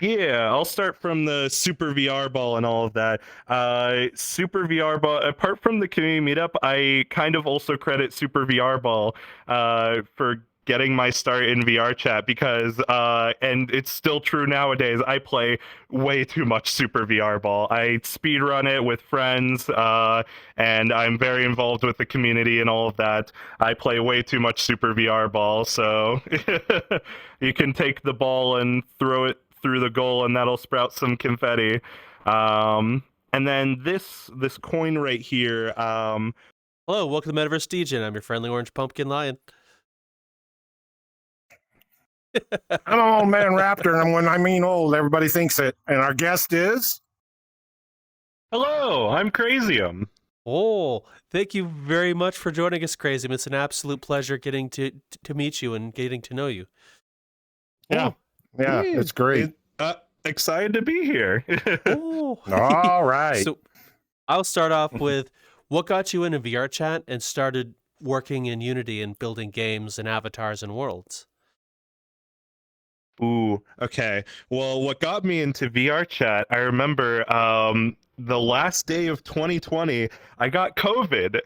Yeah, I'll start from the Super VR ball and all of that. Super VR ball, apart from the community meetup, I kind of also credit Super VR ball for getting my start in VR chat because, and it's still true nowadays, I play way too much Super VR ball. I speedrun it with friends, and I'm very involved with the community and all of that. I play way too much Super VR ball, so you can take the ball and throw it through the goal, and that'll sprout some confetti. And then this coin right here. Hello, welcome to Metaverse Degen. I'm your friendly orange pumpkin lion. I'm an old man raptor, and when I mean old, everybody thinks it. And our guest is? Hello, I'm Crazium. Oh, thank you very much for joining us, Crazium. It's an absolute pleasure getting to meet you and getting to know you. Yeah, it's great. Excited to be here. Oh, All right. So I'll start off with what got you into VRChat and started working in Unity and building games and avatars and worlds. Ooh, okay. Well, what got me into VR chat, I remember the last day of 2020, I got COVID.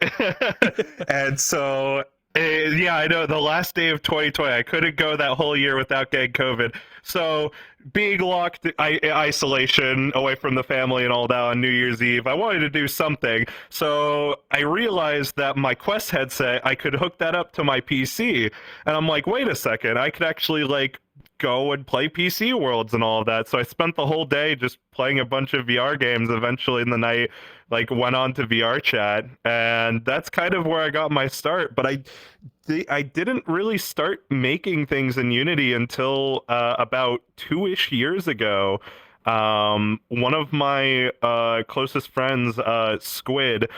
And so, yeah, I know the last day of 2020, I couldn't go that whole year without getting COVID. So, being locked, isolation away from the family and all that on New Year's Eve, I wanted to do something. So, I realized that my Quest headset, I could hook that up to my PC. And I'm like, wait a second, I could actually, like, go and play PC worlds and all of that. So I spent the whole day just playing a bunch of VR games. Eventually in the night, like went on to VR chat, and that's kind of where I got my start. But I didn't really start making things in Unity until about 2-ish years ago. One of my closest friends, Squid,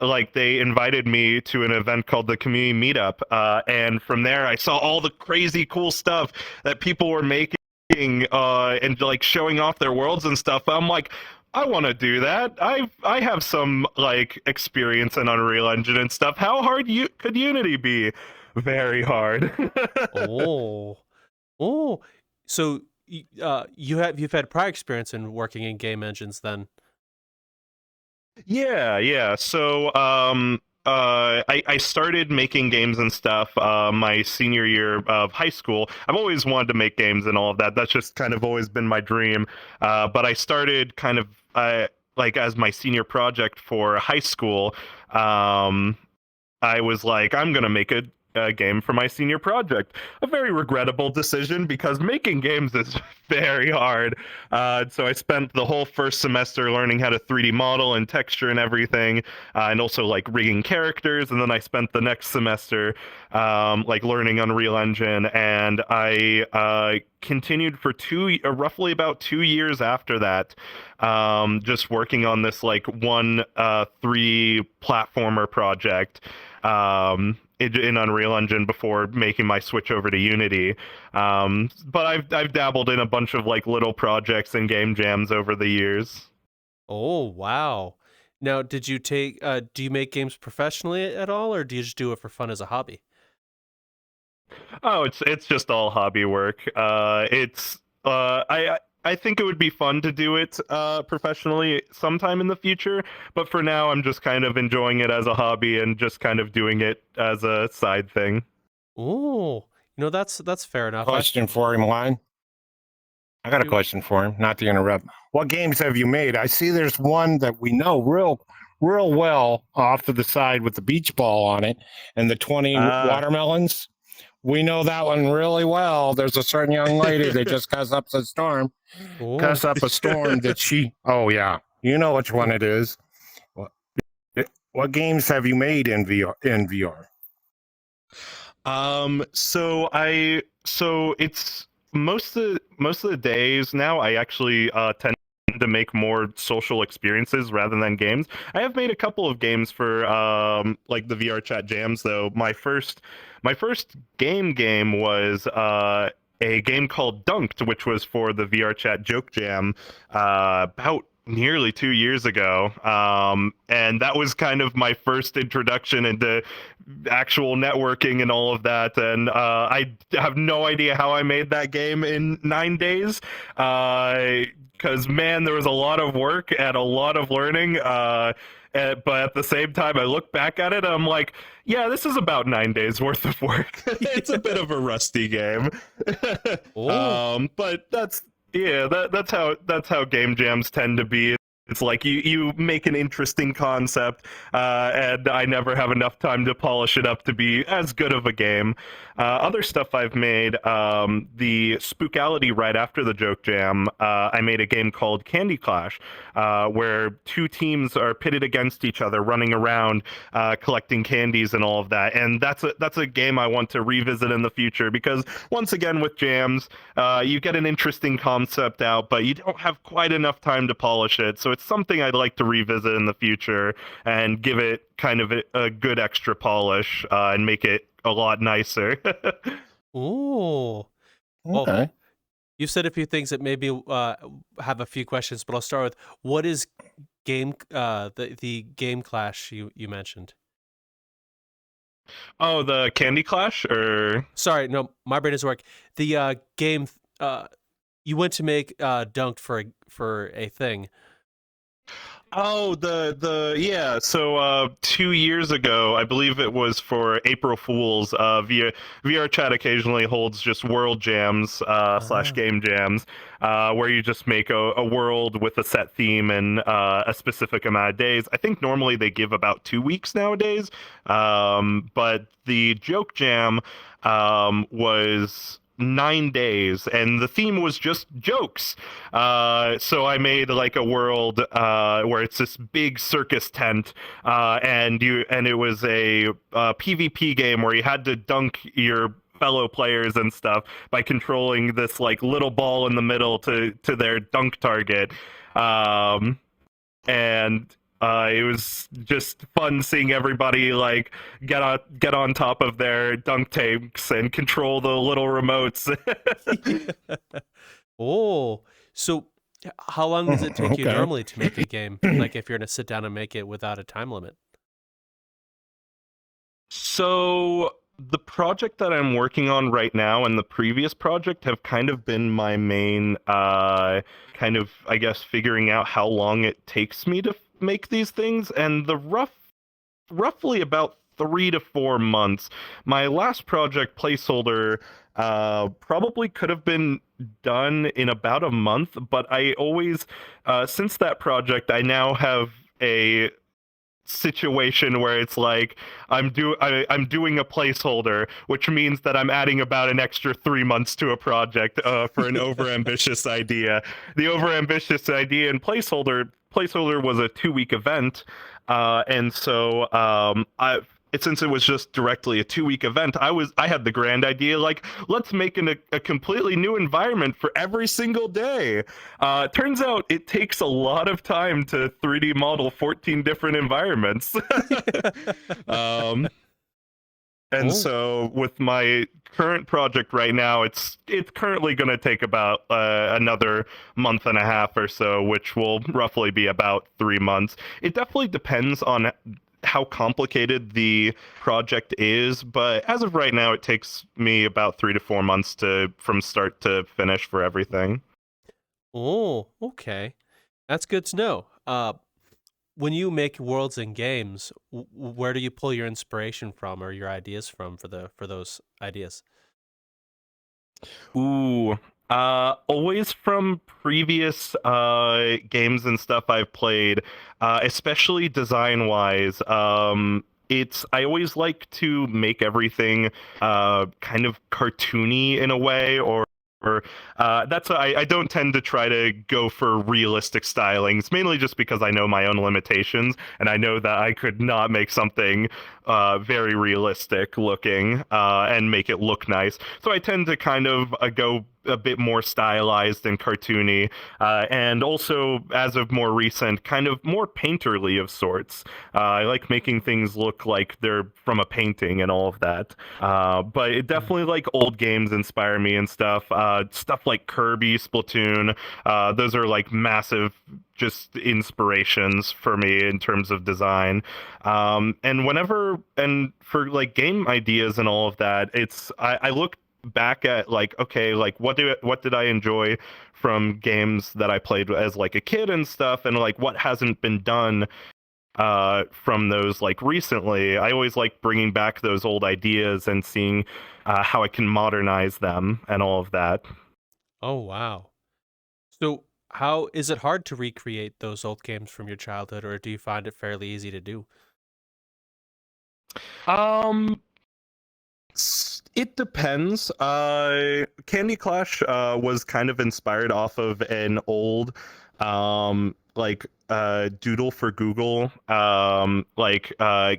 like they invited me to an event called the community meetup, and from there I saw all the crazy cool stuff that people were making, and like showing off their worlds and stuff. I'm like, I want to do that. I have some like experience in Unreal Engine and stuff. How hard could Unity be? Very hard. Oh, so you've had prior experience in working in game engines then. Yeah. So, I started making games and stuff my senior year of high school. I've always wanted to make games and all of that. That's just kind of always been my dream. But I started kind of like as my senior project for high school. I was like, I'm gonna make a game for my senior project. A very regrettable decision because making games is very hard. So I spent the whole first semester learning how to 3D model and texture and everything, and also like rigging characters. And then I spent the next semester like learning Unreal Engine, and I continued for roughly about 2 years after that, just working on this like 3 platformer project in Unreal Engine before making my switch over to Unity. But I've dabbled in a bunch of like little projects and game jams over the years. Oh, wow. Now, did you take do you make games professionally at all, or do you just do it for fun as a hobby? Oh, it's just all hobby work. I think it would be fun to do it professionally sometime in the future, but for now I'm just kind of enjoying it as a hobby and just kind of doing it as a side thing. Oh, that's fair enough. Question for him, Line. I got a question for him, not to interrupt. What games have you made? I see there's one that we know real well off to the side with the beach ball on it and the 20 watermelons. We know that one really well. There's a certain young lady that just cussed up a storm. Cuss up a storm that she. Oh yeah, you know which one it is. What games have you made in VR? So it's most of the days now. I actually tend to make more social experiences rather than games. I have made a couple of games for like the VR chat jams though. My first game was a game called Dunked, which was for the VR chat joke jam about nearly 2 years ago. And that was kind of my first introduction into actual networking and all of that. And I have no idea how I made that game in 9 days. Because, man, there was a lot of work and a lot of learning. But at the same time, I look back at it and I'm like, yeah, this is about 9 days worth of work. It's a bit of a rusty game. But that's how game jams tend to be. It's like you make an interesting concept, and I never have enough time to polish it up to be as good of a game. Other stuff I've made, the Spookality right after the Joke Jam, I made a game called Candyclash, where two teams are pitted against each other, running around, collecting candies and all of that. And that's a game I want to revisit in the future because once again with jams, you get an interesting concept out, but you don't have quite enough time to polish it. So it's something I'd like to revisit in the future and give it kind of a good extra polish and make it a lot nicer. Ooh. Okay. You've said a few things that maybe have a few questions, but I'll start with what is the game clash you mentioned? Oh, the Candy Clash, or Sorry, no, my brain doesn't work. The game you went to make dunked for a thing. oh, yeah. So 2 years ago, I believe it was for April Fools. VRChat occasionally holds just world jams slash game jams, where you just make a world with a set theme and a specific amount of days. I think normally they give about 2 weeks nowadays, but the joke jam was 9 days, and the theme was just jokes. So I made like a world where it's this big circus tent, and it was a PvP game where you had to dunk your fellow players and stuff by controlling this like little ball in the middle to their dunk target. And it was just fun seeing everybody like get on top of their dunk tanks and control the little remotes. Oh, so how long does it take you Okay. normally to make a game? Like if you're gonna sit down and make it without a time limit? So the project that I'm working on right now and the previous project have kind of been my main kind of, I guess, figuring out how long it takes me to make these things, and the roughly about 3 to 4 months. My last project, Placeholder, probably could have been done in about a month, but I always, since that project, I now have a situation where it's like I'm doing a placeholder, which means that I'm adding about an extra 3 months to a project for an overambitious idea. The overambitious idea in placeholder was a 2-week event, and so since it was just directly a 2-week event, I had the grand idea, like, let's make a completely new environment for every single day. Turns out it takes a lot of time to 3D model 14 different environments. And so with my current project right now, it's currently going to take about another month and a half or so, which will roughly be about 3 months. It definitely depends on how complicated the project is, but as of right now, it takes me about 3 to 4 months from start to finish for everything. Oh, okay, that's good to know. When you make worlds and games, where do you pull your inspiration from or your ideas from for those ideas? Ooh, always from previous games and stuff I've played, especially design-wise. I always like to make everything kind of cartoony in a way, or I don't tend to try to go for realistic stylings, mainly just because I know my own limitations, and I know that I could not make something very realistic looking and make it look nice. So I tend to kind of go a bit more stylized and cartoony, and also, as of more recent, kind of more painterly of sorts. I like making things look like they're from a painting and all of that. But it definitely, like, old games inspire me and stuff. Stuff like Kirby, Splatoon, those are like massive just inspirations for me in terms of design. And for like game ideas and all of that, I look back at, like, okay, like what did I enjoy from games that I played as like a kid and stuff, and like what hasn't been done from those like recently. I always like bringing back those old ideas and seeing how I can modernize them and all of that. Oh, wow. So, how is it hard to recreate those old games from your childhood, or do you find it fairly easy to do? Um, it depends. Candy Clash was kind of inspired off of an old like Doodle for Google like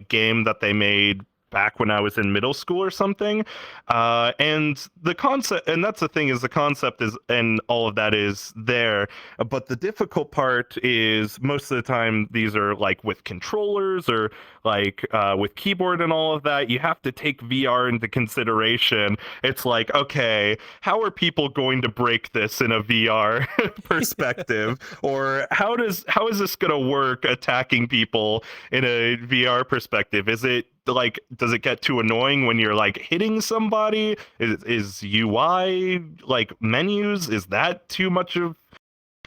game that they made back when I was in middle school or something. And the concept, and that's the thing, is the concept is, and all of that is there, but the difficult part is most of the time these are like with controllers or like with keyboard and all of that. You have to take VR into consideration. It's like, okay, how are people going to break this in a VR perspective? Or how is this going to work attacking people in a VR perspective? Is it like, does it get too annoying when you're like hitting somebody? Is UI like menus, is that too much of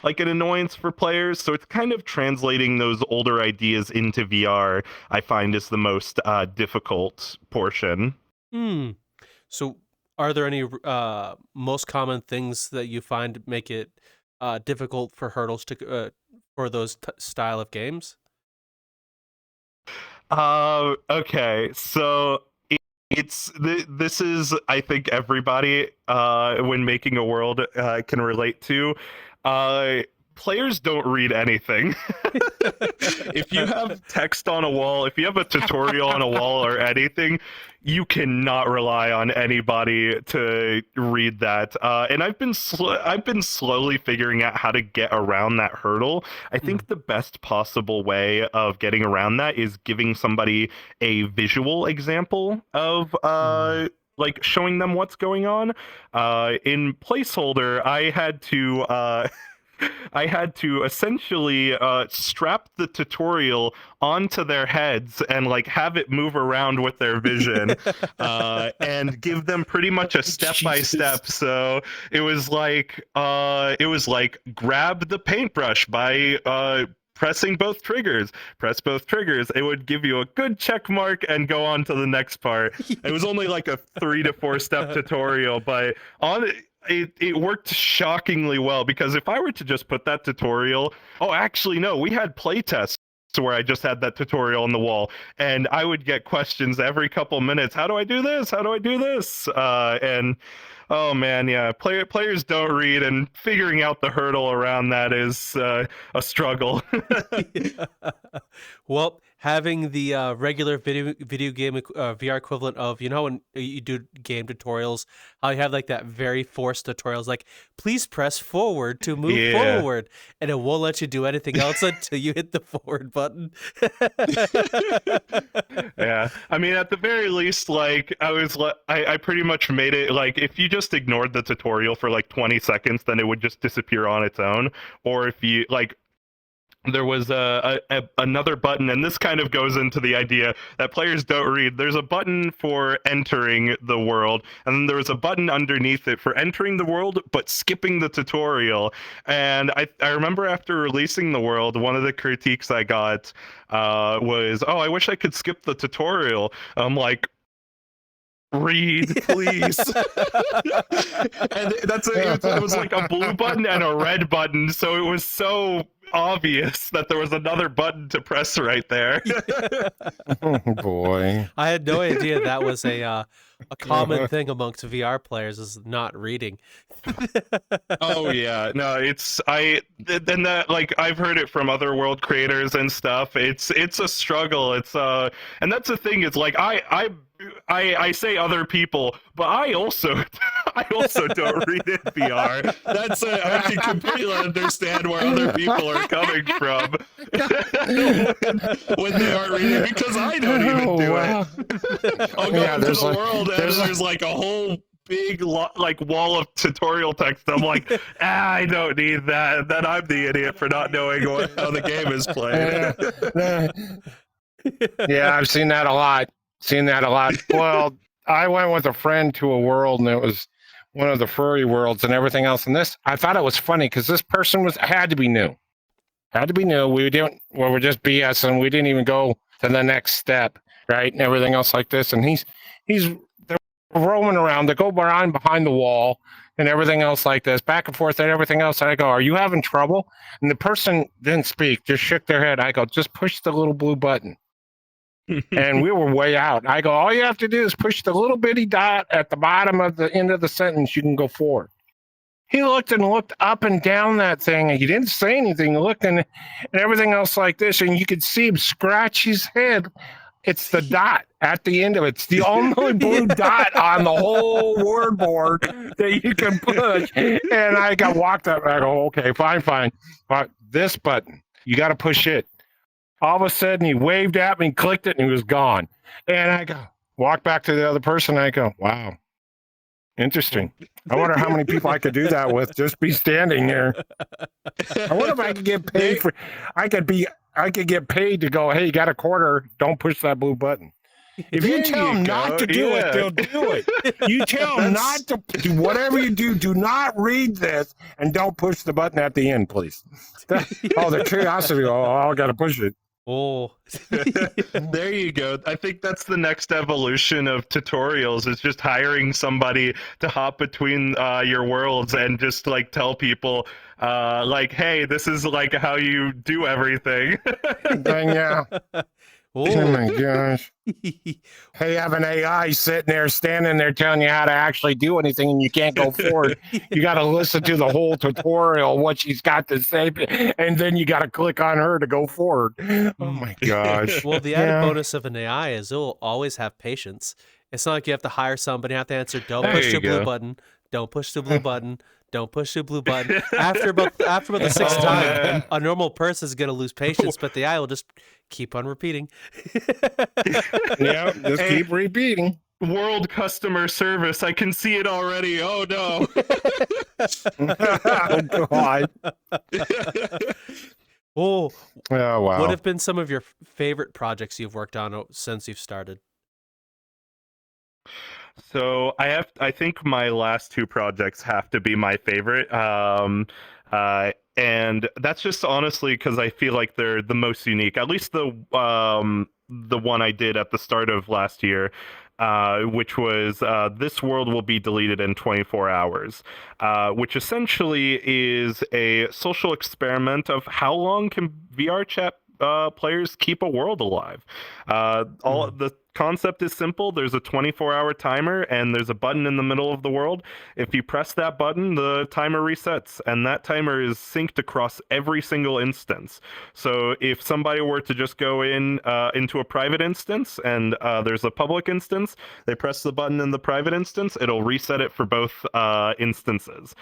like an annoyance for players? So it's kind of translating those older ideas into VR, I find, is the most difficult portion. Hmm. So, are there any most common things that you find make it difficult for hurdles to for those style of games? Okay, so this is, I think, everybody when making a world can relate to. Uh, Players don't read anything. If you have text on a wall, if you have a tutorial on a wall or anything, you cannot rely on anybody to read that. And I've been slowly figuring out how to get around that hurdle. I think the best possible way of getting around that is giving somebody a visual example of like showing them what's going on. In placeholder, I had to essentially strap the tutorial onto their heads and like have it move around with their vision, and give them pretty much a step by step. So it was like grab the paintbrush by pressing both triggers. Press both triggers. It would give you a good check mark and go on to the next part. It was only like a 3 to 4 step tutorial, but it worked shockingly well, because if I were to just put that tutorial, oh, actually no, we had playtests where I just had that tutorial on the wall, and I would get questions every couple minutes. How do I do this? How do I do this? And oh man, yeah, players don't read, and figuring out the hurdle around that is a struggle. Yeah. Well, having the regular video game VR equivalent of, you know, when you do game tutorials, how you have like that very forced tutorials, like, please press forward to move forward, and it won't let you do anything else until you hit the forward button. Yeah, I mean, at the very least, like, I pretty much made it like, if you just ignored the tutorial for like 20 seconds, then it would just disappear on its own. Or if you like, there was another button, and this kind of goes into the idea that players don't read. There's a button for entering the world, and then there was a button underneath it for entering the world but skipping the tutorial. And I remember after releasing the world, one of the critiques I got was, oh, I wish I could skip the tutorial. I'm like, read, please. And it was like a blue button and a red button, so it was so obvious that there was another button to press right there. Oh boy. I had no idea that was a common thing amongst VR players, is not reading. Oh yeah, no, then that, like, I've heard it from other world creators and stuff. It's a struggle. And that's the thing, is like, I say other people, but I also I also don't read in VR. That's I can completely understand where other people are coming from when they aren't reading, because I don't even do it. I'll go into the world and there's like a whole big like wall of tutorial text. I'm like, I don't need that. Then I'm the idiot for not knowing how the game is played. Yeah, I've seen that a lot. Well, I went with a friend to a world, and it was one of the furry worlds and everything else. And this, I thought it was funny because this person had to be new. We were just BSing. We didn't even go to the next step, right? And everything else like this. And they're roaming around. They go behind the wall and everything else like this, back and forth and everything else. And I go, "Are you having trouble?" And the person didn't speak, just shook their head. I go, "Just push the little blue button." And we were way out. I go, "All you have to do is push the little bitty dot at the bottom of the end of the sentence. You can go forward." He looked up and down that thing, and he didn't say anything. He looked and everything else like this, and you could see him scratch his head. It's the dot at the end of it. It's the only blue dot on the whole word board that you can push. And I got walked up. I go, "Okay, fine. But this button, you got to push it." All of a sudden, he waved at me, clicked it, and he was gone. And I go, walk back to the other person. And I go, "Wow, interesting. I wonder how many people I could do that with. Just be standing there. I wonder if I could get paid for. I could get paid to go. Hey, you got a quarter? Don't push that blue button." If you tell them not to do it, they'll do it. You tell them not to do whatever you do. Do not read this and don't push the button at the end, please. The curiosity. Oh, I got to push it. Oh, there you go. I think that's the next evolution of tutorials, is just hiring somebody to hop between your worlds and just like tell people like, "Hey, this is like how you do everything." Yeah. Oh my gosh. Hey, have an AI sitting there, standing there telling you how to actually do anything, and you can't go forward. You got to listen to the whole tutorial, what she's got to say, and then you got to click on her to go forward. Oh my gosh. Well, the added bonus of an AI is it'll always have patience. It's not like you have to hire somebody, have to answer, "Don't push the blue button, don't push the blue button, don't push the blue button." After about the sixth time, a normal person is going to lose patience, but the AI will just keep on repeating. Yeah, just keep repeating. World customer service. I can see it already. Oh no. Oh God. Oh wow. What have been some of your favorite projects you've worked on since you've started? So I think my last two projects have to be my favorite. And that's just honestly because I feel like they're the most unique. At least the one I did at the start of last year, which was "This world will be deleted in 24 hours," which essentially is a social experiment of how long can VRChat players keep a world alive. All the concept is simple. There's a 24-hour timer, and there's a button in the middle of the world. If you press that button, the timer resets, and that timer is synced across every single instance. So if somebody were to just go into a private instance, and there's a public instance, they press the button in the private instance, it'll reset it for both instances.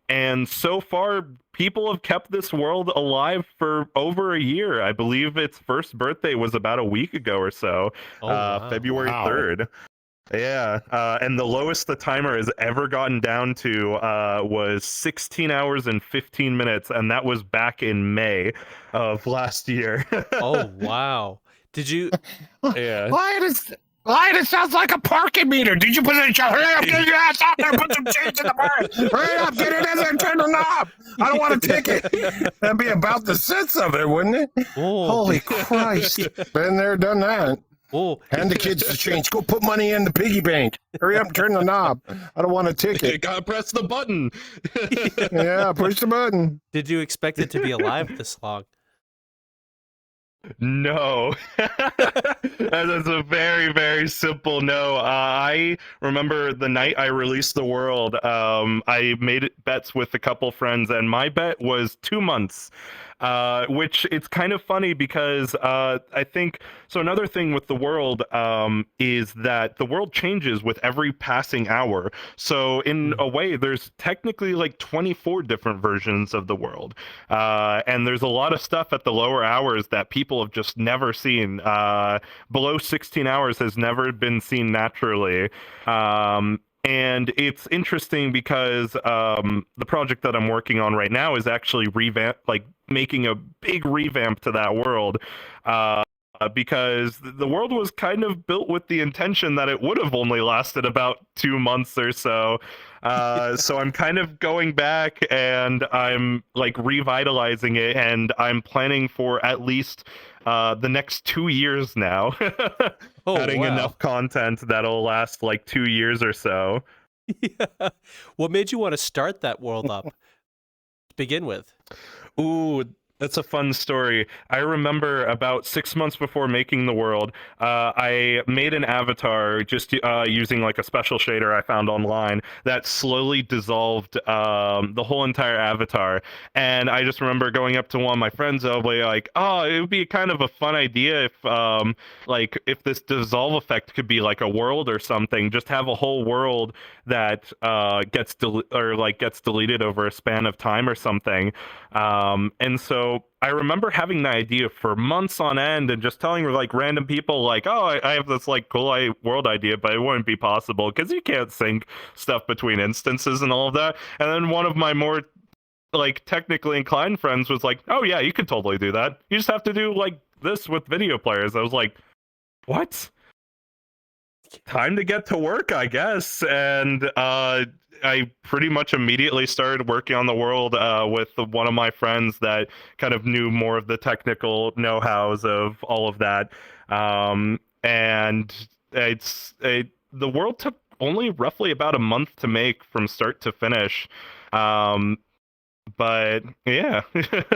And so far, people have kept this world alive for over a year. I believe its first birthday was about a week ago or so, wow. February 3rd. Yeah, and the lowest the timer has ever gotten down to was 16 hours and 15 minutes, and that was back in May of last year. Oh, wow. Did you... Yeah. It sounds like a parking meter. Did you put it in? Hurry up, get your ass out there, put some change in the bar. Hurry up, get it in there, turn the knob. I don't want a ticket. That'd be about the sense of it, wouldn't it? Oh. Holy Christ. Been there, done that. Oh. Hand the kids the change. Go put money in the piggy bank. Hurry up and turn the knob. I don't want a ticket. You gotta press the button. Yeah, push the button. Did you expect it to be alive this long? No. That's a very, very simple no. I remember the night I released the world, I made bets with a couple friends, and my bet was 2 months. which it's kind of funny because I think so. Another thing with the world is that the world changes with every passing hour. So in a way, there's technically like 24 different versions of the world, and there's a lot of stuff at the lower hours that people have just never seen. Below 16 hours has never been seen naturally. And it's interesting because the project that I'm working on right now is actually making a big revamp to that world. Because the world was kind of built with the intention that it would have only lasted about 2 months or so. So I'm kind of going back and I'm like revitalizing it, and I'm planning for at least the next 2 years now. Adding enough content that'll last like 2 years or so. Yeah. What made you want to start that world up to begin with? Ooh, that's a fun story. I remember about 6 months before making the world, I made an avatar just using like a special shader I found online that slowly dissolved the whole entire avatar. And I just remember going up to one of my friends, I'll be like, "Oh, it would be kind of a fun idea if this dissolve effect could be like a world or something. Just have a whole world that gets deleted over a span of time or something." And so I remember having the idea for months on end and just telling like random people like, "Oh, I have this like cool world idea, but it wouldn't be possible because you can't sync stuff between instances and all of that." And then one of my more like technically inclined friends was like, "Oh yeah, you could totally do that. You just have to do like this with video players." I was like, "What? Time to get to work, I guess." And I pretty much immediately started working on the world with one of my friends that kind of knew more of the technical know-hows of all of that. And the world took only roughly about a month to make from start to finish. But yeah.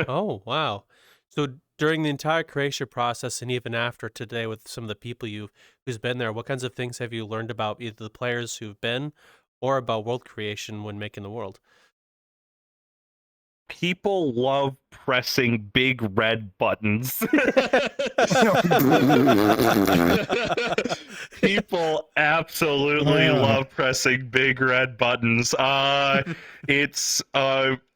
Oh, wow. So during the entire creation process and even after today with some of the people who's been there, what kinds of things have you learned about either the players who've been or about world creation when making the world? People love pressing big red buttons. People absolutely love pressing big red buttons. It's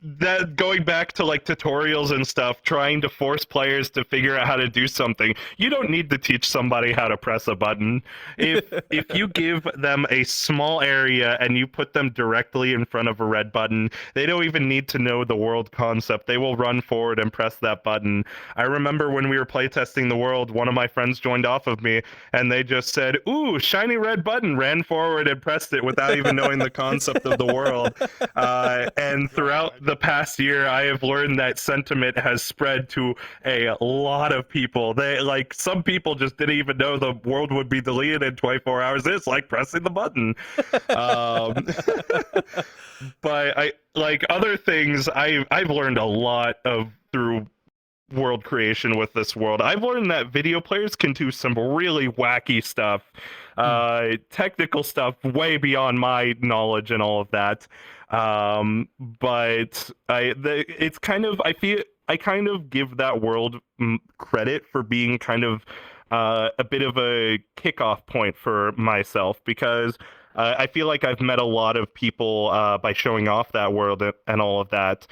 that going back to like tutorials and stuff, trying to force players to figure out how to do something. You don't need to teach somebody how to press a button. If you give them a small area and you put them directly in front of a red button, they don't even need to know the world concept. They will run forward and press that button. I remember when we were playtesting the world, one of my friends joined off of me and they just said, "Ooh, shiny red button," ran forward and pressed it without even knowing the concept of the world. And throughout the past year, I have learned that sentiment has spread to a lot of people. Some people just didn't even know the world would be deleted in 24 hours. It's like pressing the button. But I like other things. I've learned a lot through world creation with this world. I've learned that video players can do some really wacky stuff, technical stuff way beyond my knowledge and all of that. But it's kind of, I feel I kind of give that world credit for being kind of a bit of a kickoff point for myself, because I feel like I've met a lot of people by showing off that world and all of that.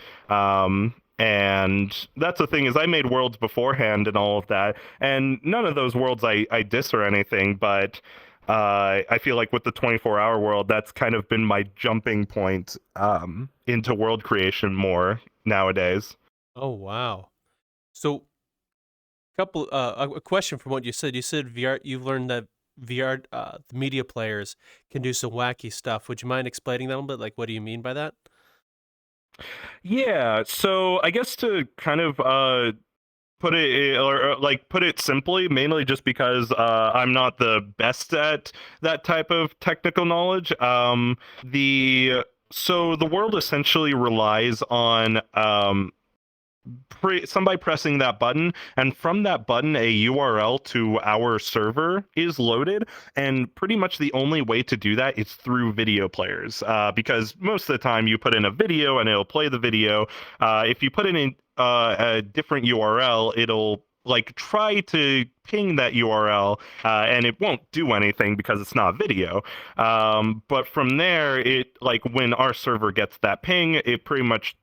And that's the thing, is I made worlds beforehand and all of that, and none of those worlds I diss or anything, but I feel like with the 24-hour world, that's kind of been my jumping point into world creation more nowadays. Oh, wow. So a question from what you said. You said VR, you've learned that VR, the media players can do some wacky stuff. Would you mind explaining that a little bit? Like, what do you mean by that? Yeah, so I guess to kind of put it simply, mainly just because I'm not the best at that type of technical knowledge. The world essentially relies on somebody pressing that button, and from that button a URL to our server is loaded, and pretty much the only way to do that is through video players, because most of the time you put in a video and it'll play the video. If you put in a different URL, it'll like try to ping that URL, and it won't do anything because it's not video. But from there, it like when our server gets that ping, it pretty much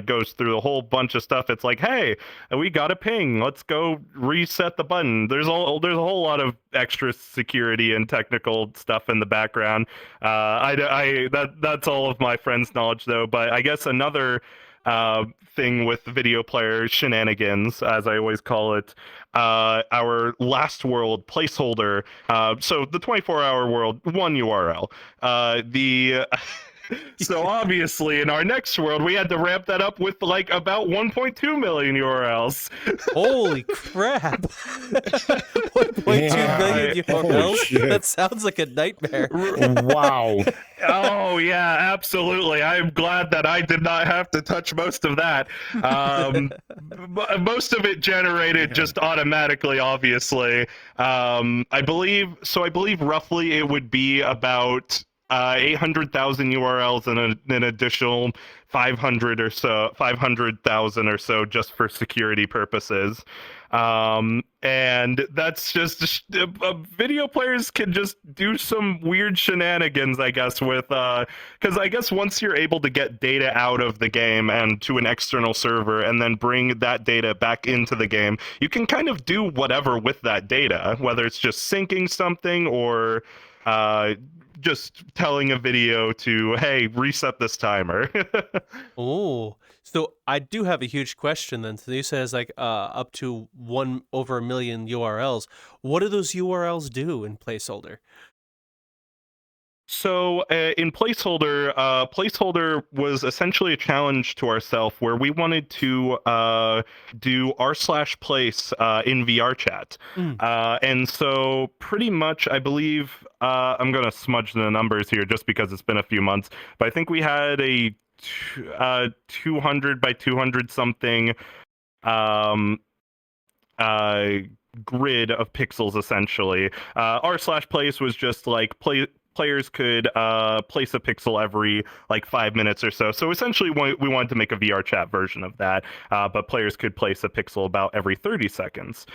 goes through a whole bunch of stuff. It's like, hey, we got a ping. Let's go reset the button. There's a whole lot of extra security and technical stuff in the background. That's all of my friends' knowledge though. But I guess another thing with video player shenanigans, as I always call it, our last world placeholder. So the 24-hour world, one URL. So obviously, in our next world, we had to ramp that up with like about 1.2 million URLs. Holy crap! 1.2 million URLs? That sounds like a nightmare. Wow. Oh yeah, absolutely. I'm glad that I did not have to touch most of that. Most of it generated just automatically, obviously. I believe roughly it would be about 800,000 URLs and an additional 500,000 or so just for security purposes. And that's just video players can just do some weird shenanigans, I guess, with because I guess once you're able to get data out of the game and to an external server and then bring that data back into the game, you can kind of do whatever with that data, whether it's just syncing something or just telling a video to, hey, reset this timer. Oh, so I do have a huge question then. So you says like up to over 1 million URLs. What do those URLs do in placeholder? So in placeholder, placeholder was essentially a challenge to ourselves where we wanted to do r/place in VRChat. And so pretty much, I believe, I'm going to smudge the numbers here just because it's been a few months, but I think we had a 200 by 200 something grid of pixels, essentially. r/place was just like players could place a pixel every like 5 minutes or so. So essentially, we wanted to make a VRChat version of that, but players could place a pixel about every 30 seconds,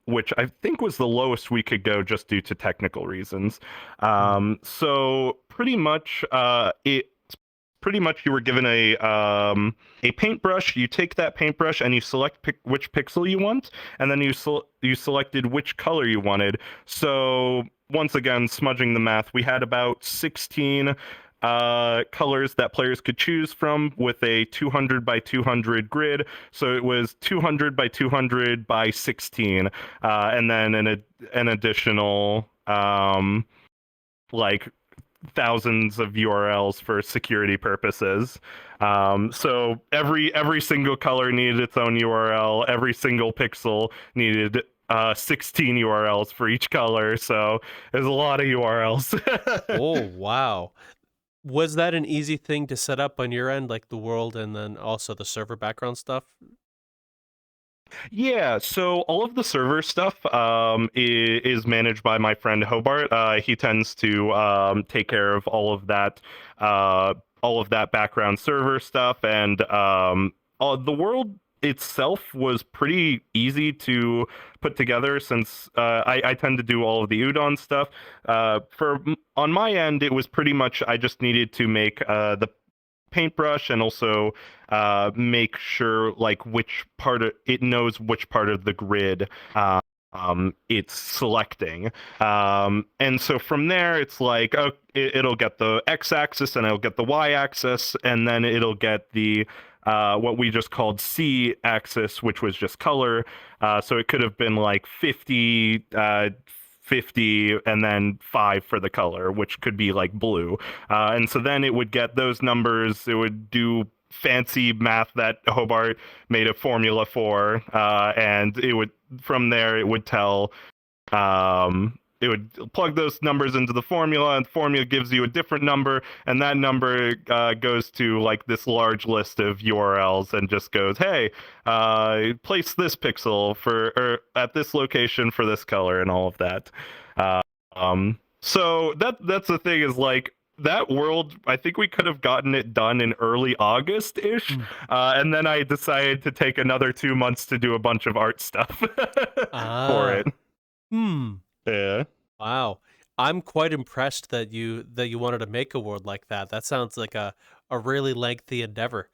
which I think was the lowest we could go just due to technical reasons. So pretty much, you were given a paintbrush. You take that paintbrush and you select which pixel you want, and then you selected which color you wanted. So once again, smudging the math, we had about 16 colors that players could choose from with a 200 by 200 grid. So it was 200 by 200 by 16, and then an additional like thousands of URLs for security purposes. So every single color needed its own URL. Every single pixel needed 16 URLs for each color. So there's a lot of URLs. Oh, wow. Was that an easy thing to set up on your end, like the world and then also the server background stuff? Yeah, so all of the server stuff is managed by my friend Hobart. He tends to take care of all of that background server stuff, and the world itself was pretty easy to put together since I tend to do all of the udon stuff. On my end, it was pretty much I just needed to make the paintbrush and also make sure like it knows which part of the grid it's selecting, and so from there it's like it'll get the x-axis and it'll get the y-axis, and then it'll get the what we just called c-axis, which was just color. So it could have been like 50 and then 5 for the color, which could be like blue. And so then it would get those numbers. It would do fancy math that Hobart made a formula for, and it would from there it would tell. It would plug those numbers into the formula, and the formula gives you a different number, and that number goes to like this large list of URLs and just goes, hey, place this pixel at this location for this color and all of that. So that's the thing is like that world, I think we could have gotten it done in early August ish, and then I decided to take another 2 months to do a bunch of art stuff for Ah. it. Yeah. Wow. I'm quite impressed that you wanted to make a world like that. That sounds like a really lengthy endeavor.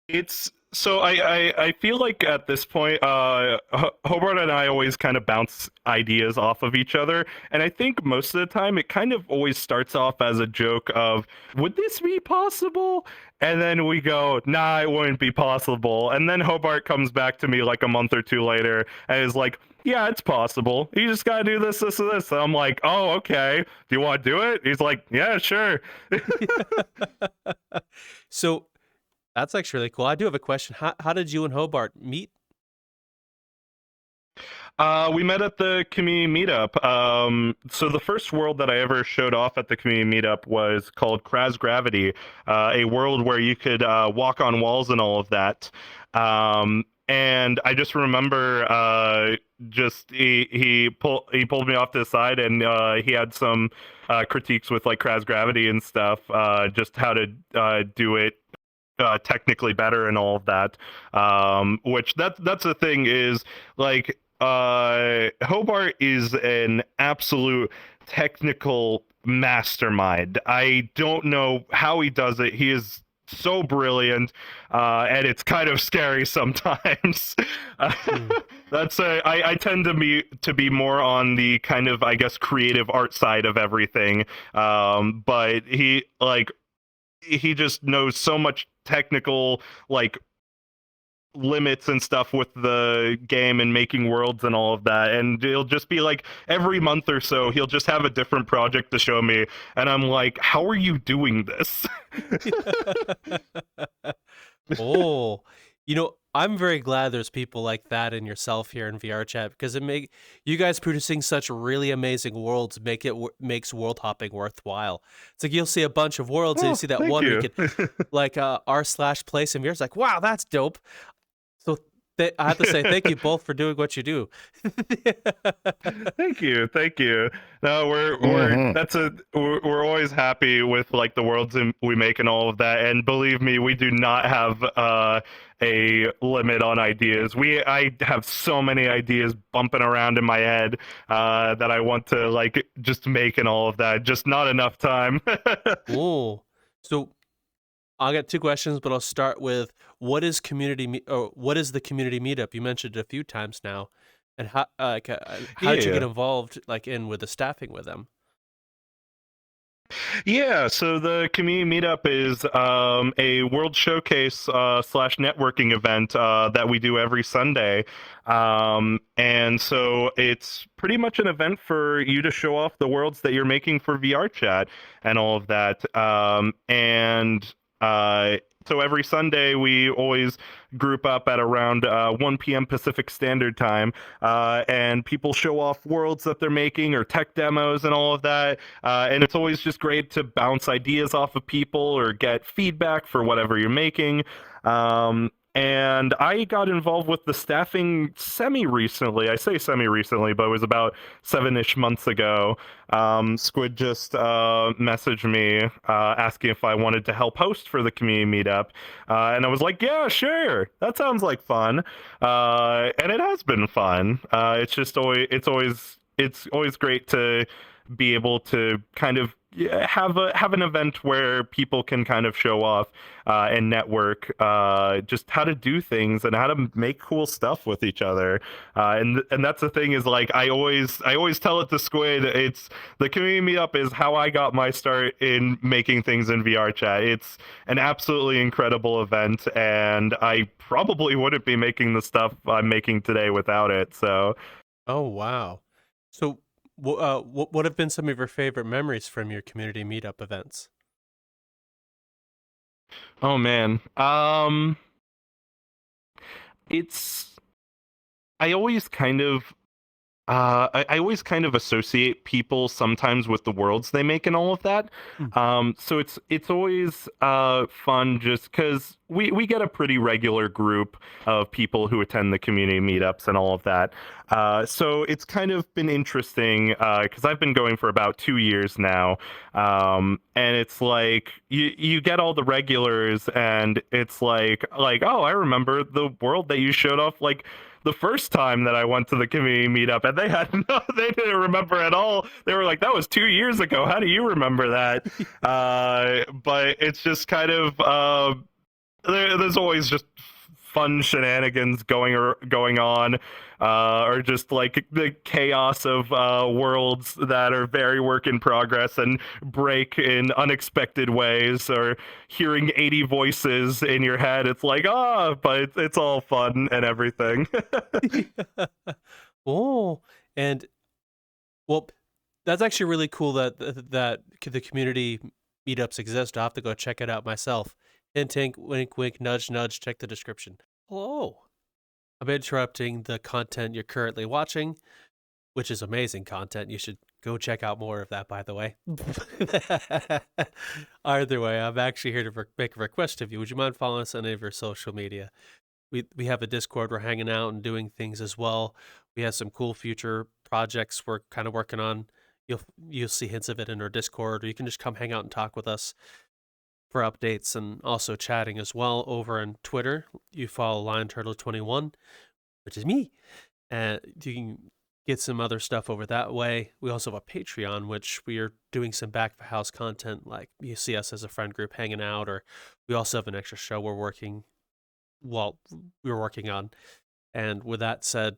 It's so I feel like at this point, Hobart and I always kind of bounce ideas off of each other, and I think most of the time it kind of always starts off as a joke of, would this be possible? And then we go, nah, it wouldn't be possible. And then Hobart comes back to me like a month or two later and is like, yeah, it's possible. You just gotta do this, this, and this. And I'm like, oh, okay. Do you want to do it? He's like, yeah, sure. So that's actually really cool. I do have a question. How did you and Hobart meet? We met at the community meetup. So the first world that I ever showed off at the community meetup was called Kraz Gravity, a world where you could walk on walls and all of that. And I just remember, just he pulled me off to the side, and he had some critiques with like Kraz Gravity and stuff, just how to do it technically better and all of that. Which that's the thing is like Hobart is an absolute technical mastermind. I don't know how he does it. He is so brilliant, and it's kind of scary sometimes. I tend to be more on the kind of, I guess, creative art side of everything. But he just knows so much technical like limits and stuff with the game and making worlds and all of that, and it'll just be like every month or so he'll just have a different project to show me, and I'm like, how are you doing this? Oh, I'm very glad there's people like that and yourself here in VR chat, because it make you guys producing such really amazing worlds makes world hopping worthwhile. It's like you'll see a bunch of worlds and you Oh, see that thank one where you. you could like r/place and VR. It's like, wow, that's dope. So I have to say thank you both for doing what you do. Thank you. No, Mhm. we're always happy with like the worlds we make and all of that, and believe me, we do not have a limit on ideas. I have so many ideas bumping around in my head that I want to like just make and all of that, just not enough time. Oh, so I'll get two questions, but I'll start with what is the community meetup? You mentioned it a few times now, and how did you get Yeah. involved like in with the staffing with them? Yeah, so the community meetup is a world showcase slash networking event that we do every Sunday. And so it's pretty much an event for you to show off the worlds that you're making for VRChat and all of that. Uh, so every Sunday we always group up at around 1 p.m. Pacific Standard Time, and people show off worlds that they're making or tech demos and all of that. And it's always just great to bounce ideas off of people or get feedback for whatever you're making. And I got involved with the staffing semi recently. I say semi recently, but it was about 7-ish months ago. Squid just messaged me asking if I wanted to help host for the community meetup. And I was like, yeah, sure. That sounds like fun. And it has been fun. It's always great to be able to kind of have an event where people can kind of show off and network just how to do things and how to make cool stuff with each other. And that's the thing is like I always tell it to Squid. It's the community meetup is how I got my start in making things in VR chat. It's an absolutely incredible event, and I probably wouldn't be making the stuff I'm making today without it. So. Oh wow! So what have been some of your favorite memories from your community meetup events? Oh man. It's I always kind of I always kind of associate people sometimes with the worlds they make and all of that. Mm. So it's always fun just because we get a pretty regular group of people who attend the community meetups and all of that. So it's kind of been interesting because I've been going for about 2 years now, and it's like you get all the regulars, and it's like oh, I remember the world that you showed off like the first time that I went to the community meetup, and they didn't remember at all. They were like, that was 2 years ago. How do you remember that? But it's just kind of there's always just fun shenanigans going on, or just like the chaos of worlds that are very work in progress and break in unexpected ways, or hearing 80 voices in your head. It's like but it's all fun and everything. Oh, and well, that's actually really cool that the community meetups exist. I'll have to go check it out myself. Hint, hint, wink, wink, nudge, nudge. Check the description. Hello. I'm interrupting the content you're currently watching, which is amazing content. You should go check out more of that, by the way. Either way, I'm actually here to make a request of you. Would you mind following us on any of your social media? We have a Discord. We're hanging out and doing things as well. We have some cool future projects we're kind of working on. You'll see hints of it in our Discord, or you can just come hang out and talk with us for updates, and also chatting as well over on Twitter. You follow LionTurtle21, which is me, and you can get some other stuff over that way. We also have a Patreon, which we are doing some back of house content, like you see us as a friend group hanging out, or we also have an extra show we're working on. And with that said,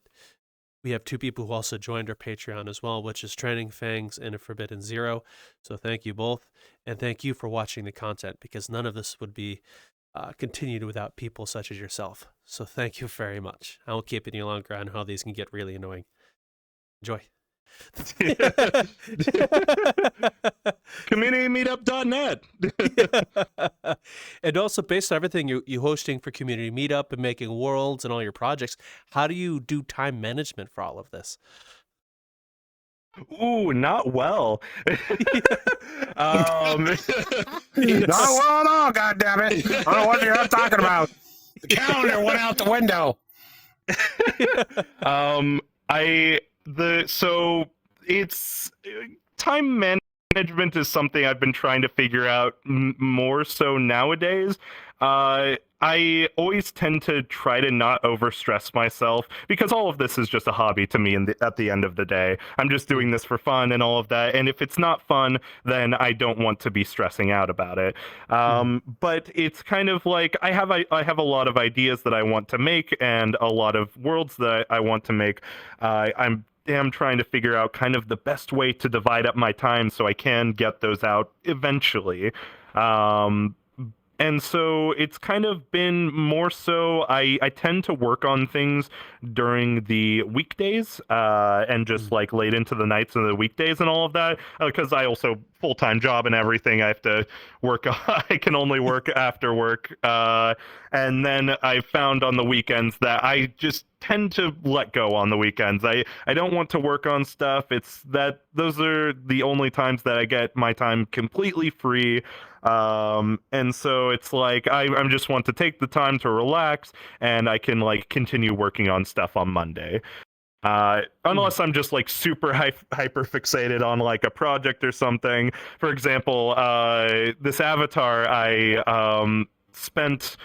we have 2 people who also joined our Patreon as well, which is Training Fangs and a Forbidden Zero. So thank you both. And thank you for watching the content, because none of this would be continued without people such as yourself. So thank you very much. I won't keep it any longer. I know how these can get really annoying. Enjoy. CommunityMeetup.net. And also, based on everything you hosting for Community Meetup and making worlds and all your projects, how do you do time management for all of this? Ooh, not well. Not well at all, goddammit. I don't know what you're talking about. The calendar went out the window. So it's time management is something I've been trying to figure out more so nowadays. I always tend to try to not overstress myself, because all of this is just a hobby to me at the end of the day. I'm just doing this for fun and all of that, and if it's not fun, then I don't want to be stressing out about it. But it's kind of like I have a lot of ideas that I want to make, and a lot of worlds that I want to make. I'm trying to figure out kind of the best way to divide up my time so I can get those out eventually. And so it's kind of been more so I tend to work on things during the weekdays, and just like late into the nights and the weekdays and all of that, because I also full-time job and everything. I have to work. I can only work after work. And then I found on the weekends that I just tend to let go on the weekends. I don't want to work on stuff. It's that those are the only times that I get my time completely free. And so it's like I'm just want to take the time to relax, and I can like continue working on stuff on Monday. Unless I'm just like super hyper fixated on like a project or something. For example, this avatar, I spent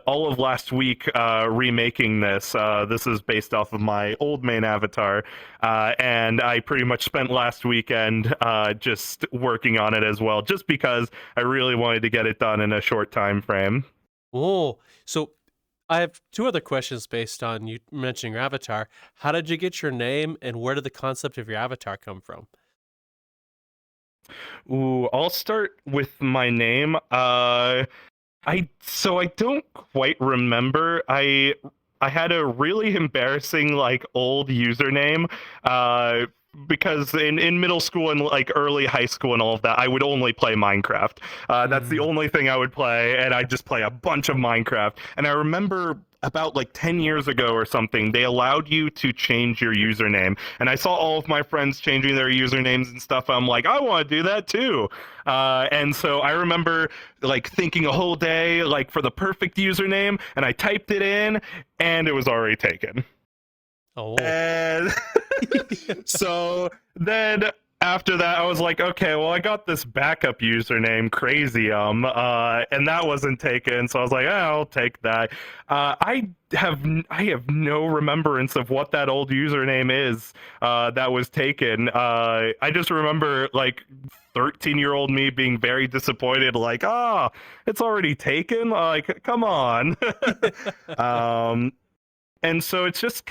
all of last week remaking this. This is based off of my old main avatar, and I pretty much spent last weekend just working on it as well, just because I really wanted to get it done in a short time frame. Oh, so I have 2 other questions based on you mentioning your avatar. How did you get your name, and where did the concept of your avatar come from? Ooh, I'll start with my name. I don't quite remember. I had a really embarrassing like old username, because in middle school and like early high school and all of that, I would only play Minecraft. That's the only thing I would play, and I'd just play a bunch of Minecraft. And I remember about like 10 years ago or something, they allowed you to change your username. And I saw all of my friends changing their usernames and stuff. I'm like, I want to do that too. And so I remember like thinking a whole day like for the perfect username, and I typed it in and it was already taken. Oh. And so then after that, I was like, okay, well, I got this backup username, Crazium, and that wasn't taken. So I was like, I'll take that. I have no remembrance of what that old username is that was taken. I just remember like 13-year-old me being very disappointed, like, it's already taken. Like, come on. And so it's just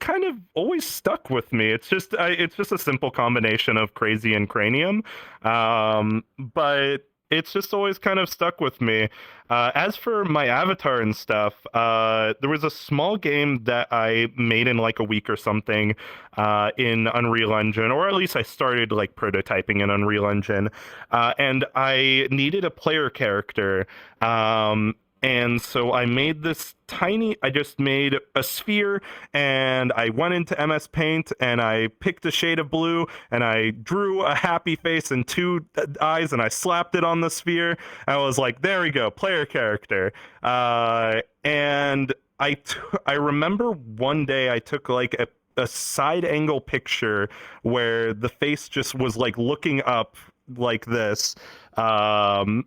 kind of always stuck with me. It's just a simple combination of crazy and cranium, but it's just always kind of stuck with me. As for my avatar and stuff, there was a small game that I made in like a week or something in Unreal Engine, or at least I started like prototyping in Unreal Engine, and I needed a player character. And so I just made a sphere, and I went into MS Paint and I picked a shade of blue and I drew a happy face and two eyes and I slapped it on the sphere. I was like, there we go, player character. And I remember one day I took like a side angle picture where the face just was like looking up like this. And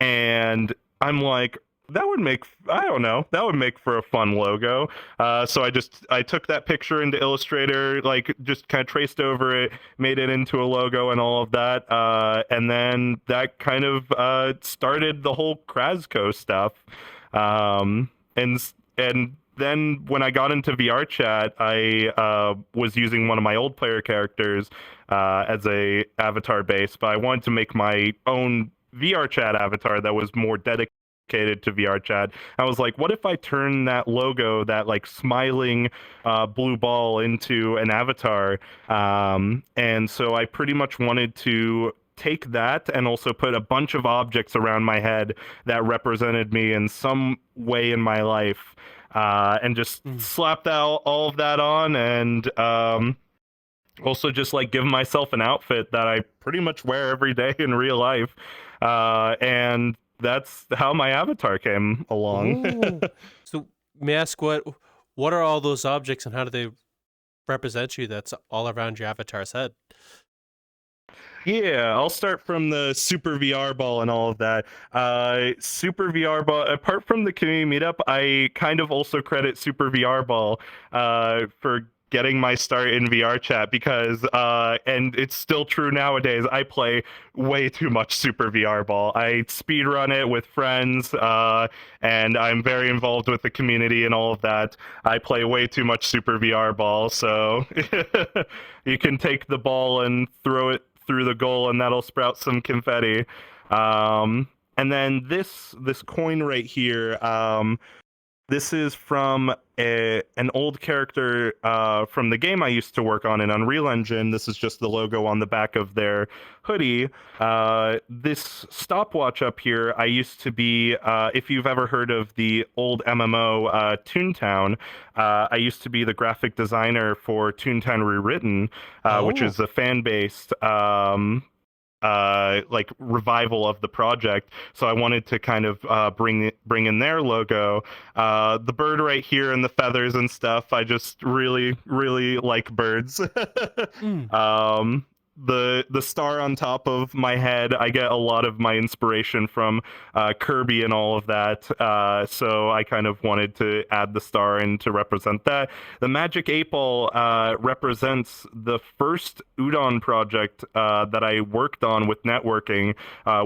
I'm like, that would make for a fun logo. So I took that picture into Illustrator, like just kind of traced over it, made it into a logo and all of that. And then that kind of started the whole Krazco stuff. And then when I got into VRChat, I was using one of my old player characters as a avatar base, but I wanted to make my own VRChat avatar that was more dedicated to VRChat. I was like, what if I turn that logo, that like smiling blue ball, into an avatar? And so I pretty much wanted to take that and also put a bunch of objects around my head that represented me in some way in my life, and just slap all of that on, and also just like give myself an outfit that I pretty much wear every day in real life. And that's how my avatar came along. So may I ask what are all those objects and how do they represent you that's all around your avatar's head? Yeah, I'll start from the Super VR ball and all of that. Super VR ball, apart from the community meetup, I kind of also credit Super VR ball for getting my start in VRChat, because and it's still true nowadays, I play way too much Super VR ball. I speedrun it with friends, and I'm very involved with the community and all of that. I play way too much Super VR ball, so you can take the ball and throw it through the goal and that'll sprout some confetti. And then this coin right here, this is from an old character from the game I used to work on in Unreal Engine. This is just the logo on the back of their hoodie. This stopwatch up here, I used to be, if you've ever heard of the old MMO Toontown, I used to be the graphic designer for Toontown Rewritten, which is a fan-based like revival of the project. So I wanted to kind of bring in their logo. The bird right here and the feathers and stuff, I just really like birds. The star on top of my head, I get a lot of my inspiration from Kirby and all of that, so I kind of wanted to add the star in to represent that. The Magic 8 Ball represents the first Udon project that I worked on with networking,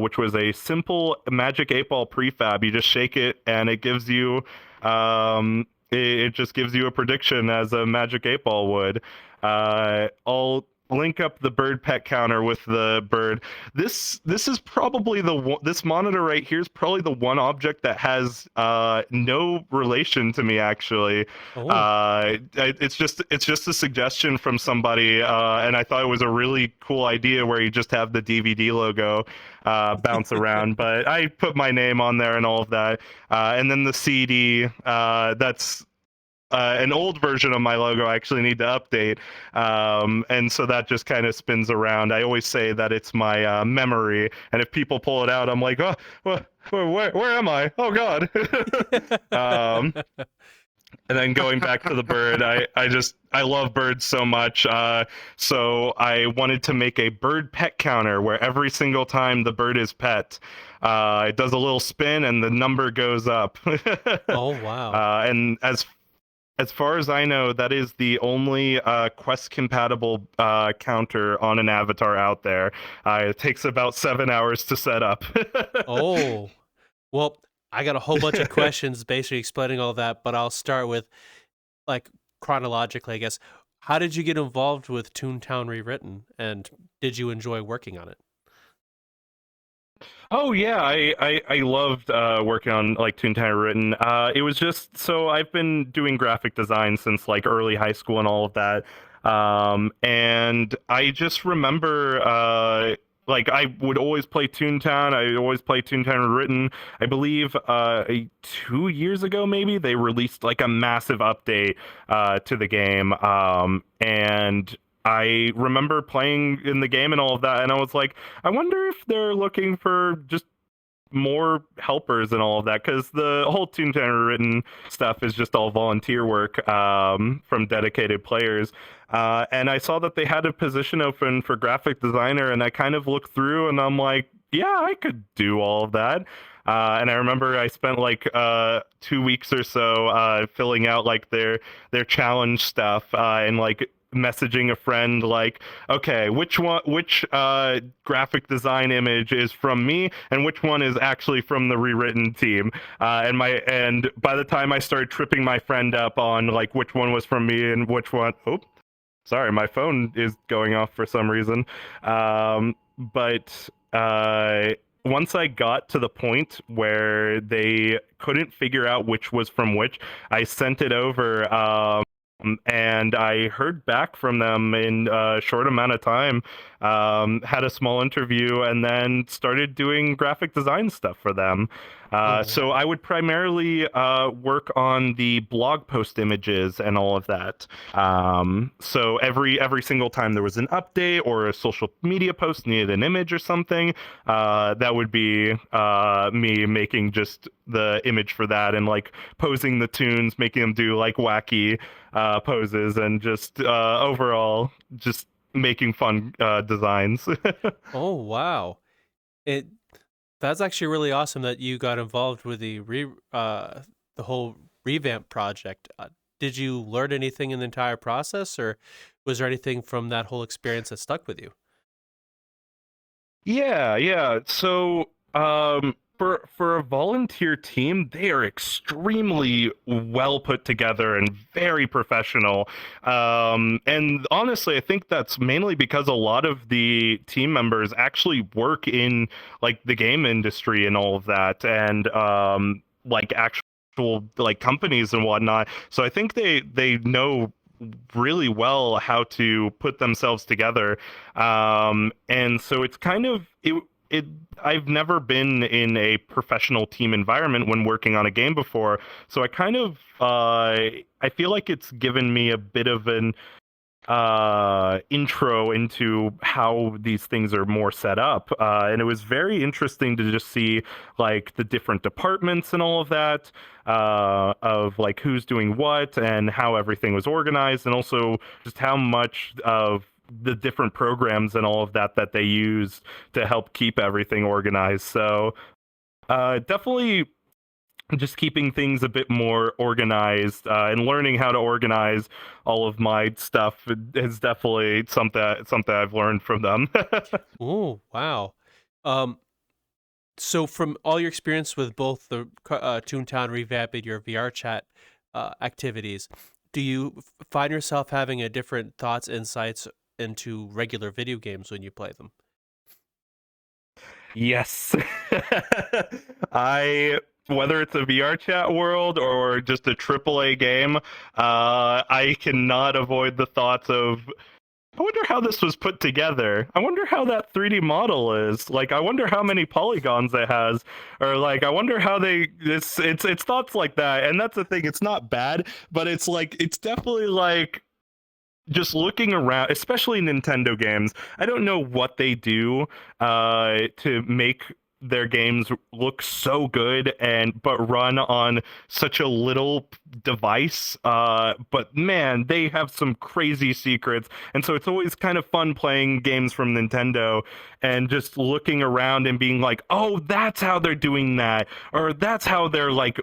which was a simple Magic 8 Ball prefab. You just shake it and it gives you it just gives you a prediction as a Magic 8 Ball would. I'll link up the bird pet counter with the bird. This is probably this monitor right here is probably the one object that has no relation to me, actually. It's just a suggestion from somebody, and I thought it was a really cool idea where you just have the DVD logo bounce around. But I put my name on there and all of that. And then the CD, that's an old version of my logo I actually need to update. And so that just kind of spins around. I always say that it's my memory. And if people pull it out, I'm like, oh, where am I? Oh, God. And then going back to the bird, I love birds so much. So I wanted to make a bird pet counter where every single time the bird is pet, it does a little spin and the number goes up. Oh, wow. And as far as I know, that is the only Quest compatible counter on an avatar out there. It takes about 7 hours to set up. Oh, well, I got a whole bunch of questions basically explaining all that, but I'll start with, like, chronologically, I guess. How did you get involved with Toontown Rewritten, and did you enjoy working on it? Oh yeah, I loved working on like Toontown Written. It was just so I've been doing graphic design since like early high school and all of that. And I just remember like I would always play Toontown. I would always play Toontown Written. I believe 2 years ago maybe they released like a massive update to the game. And I remember playing in the game and all of that, and I was like, I wonder if they're looking for just more helpers and all of that, because the whole Toontown Written stuff is just all volunteer work from dedicated players. And I saw that they had a position open for graphic designer, and I kind of looked through, and I'm like, yeah, I could do all of that. And I remember I spent like 2 weeks or so filling out like their challenge stuff and like messaging a friend like, okay, which graphic design image is from me and which one is actually from the rewritten team. And by the time I started tripping my friend up on like which one was from me and which one, oh, sorry, my phone is going off for some reason. But once I got to the point where they couldn't figure out which was from which, I sent it over. And I heard back from them in a short amount of time, had a small interview, and then started doing graphic design stuff for them. So I would primarily work on the blog post images and all of that. So every single time there was an update or a social media post needed an image or something, that would be me making just the image for that and like posing the tunes, making them do like wacky poses, and just overall just making fun designs. Oh, wow. It That's actually really awesome that you got involved with the whole revamp project. Did you learn anything in the entire process, or was there anything from that whole experience that stuck with you? Yeah. So, for a volunteer team, they are extremely well put together and very professional. And honestly, I think that's mainly because a lot of the team members actually work in like the game industry and all of that, and like actual like companies and whatnot. So I think they know really well how to put themselves together. And so it's kind of it I've never been in a professional team environment when working on a game before, so I kind of I feel like it's given me a bit of an intro into how these things are more set up, and it was very interesting to just see like the different departments and all of that, of like who's doing what and how everything was organized, and also just how much of the different programs and all of that that they use to help keep everything organized. So definitely just keeping things a bit more organized, and learning how to organize all of my stuff is definitely something I've learned from them. Oh, wow. Um, so from all your experience with both the Toontown revamp and your VR chat activities, do you find yourself having a different thoughts, insights into regular video games when you play them? Yes. I Whether it's a VR chat world or just a AAA game, I cannot avoid the thoughts of I wonder how this was put together. I wonder how that 3D model is. Like, I wonder how many polygons it has, or like, I wonder how they. It's thoughts like that, and that's the thing. It's not bad, but it's like it's definitely like just looking around, especially Nintendo games. I don't know what they do to make their games look so good and but run on such a little device. But man, they have some crazy secrets, and so it's always kind of fun playing games from Nintendo and just looking around and being like, oh, that's how they're doing that, or that's how they're like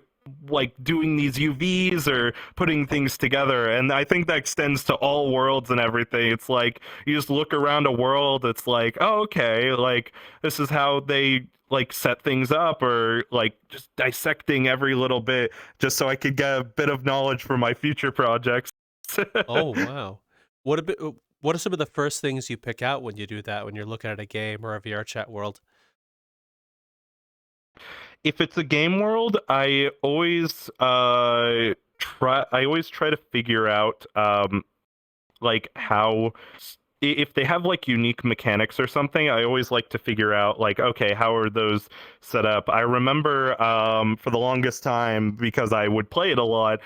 doing these UVs or putting things together. And I think that extends to all worlds and everything. It's like you just look around a world, it's like, oh, okay, like this is how they like set things up, or like just dissecting every little bit just so I could get a bit of knowledge for my future projects. Oh wow. What are some of the first things you pick out when you do that, when you're looking at a game or a VR chat world? If it's a game world, I always try to figure out like how if they have like unique mechanics or something. I always like to figure out like, okay, how are those set up. I remember for the longest time, because I would play it a lot,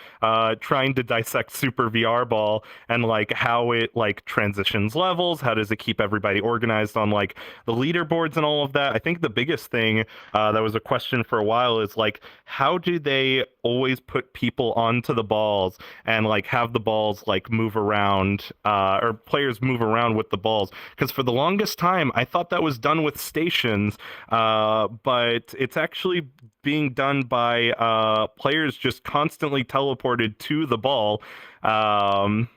trying to dissect Super VR Ball and like how it like transitions levels, how does it keep everybody organized on like the leaderboards and all of that. I think the biggest thing that was a question for a while is like, how do they always put people onto the balls and like have the balls like move around, or players move around with the balls? Because for the longest time I thought that was done with stations, but it's actually being done by players just constantly teleported to the ball. And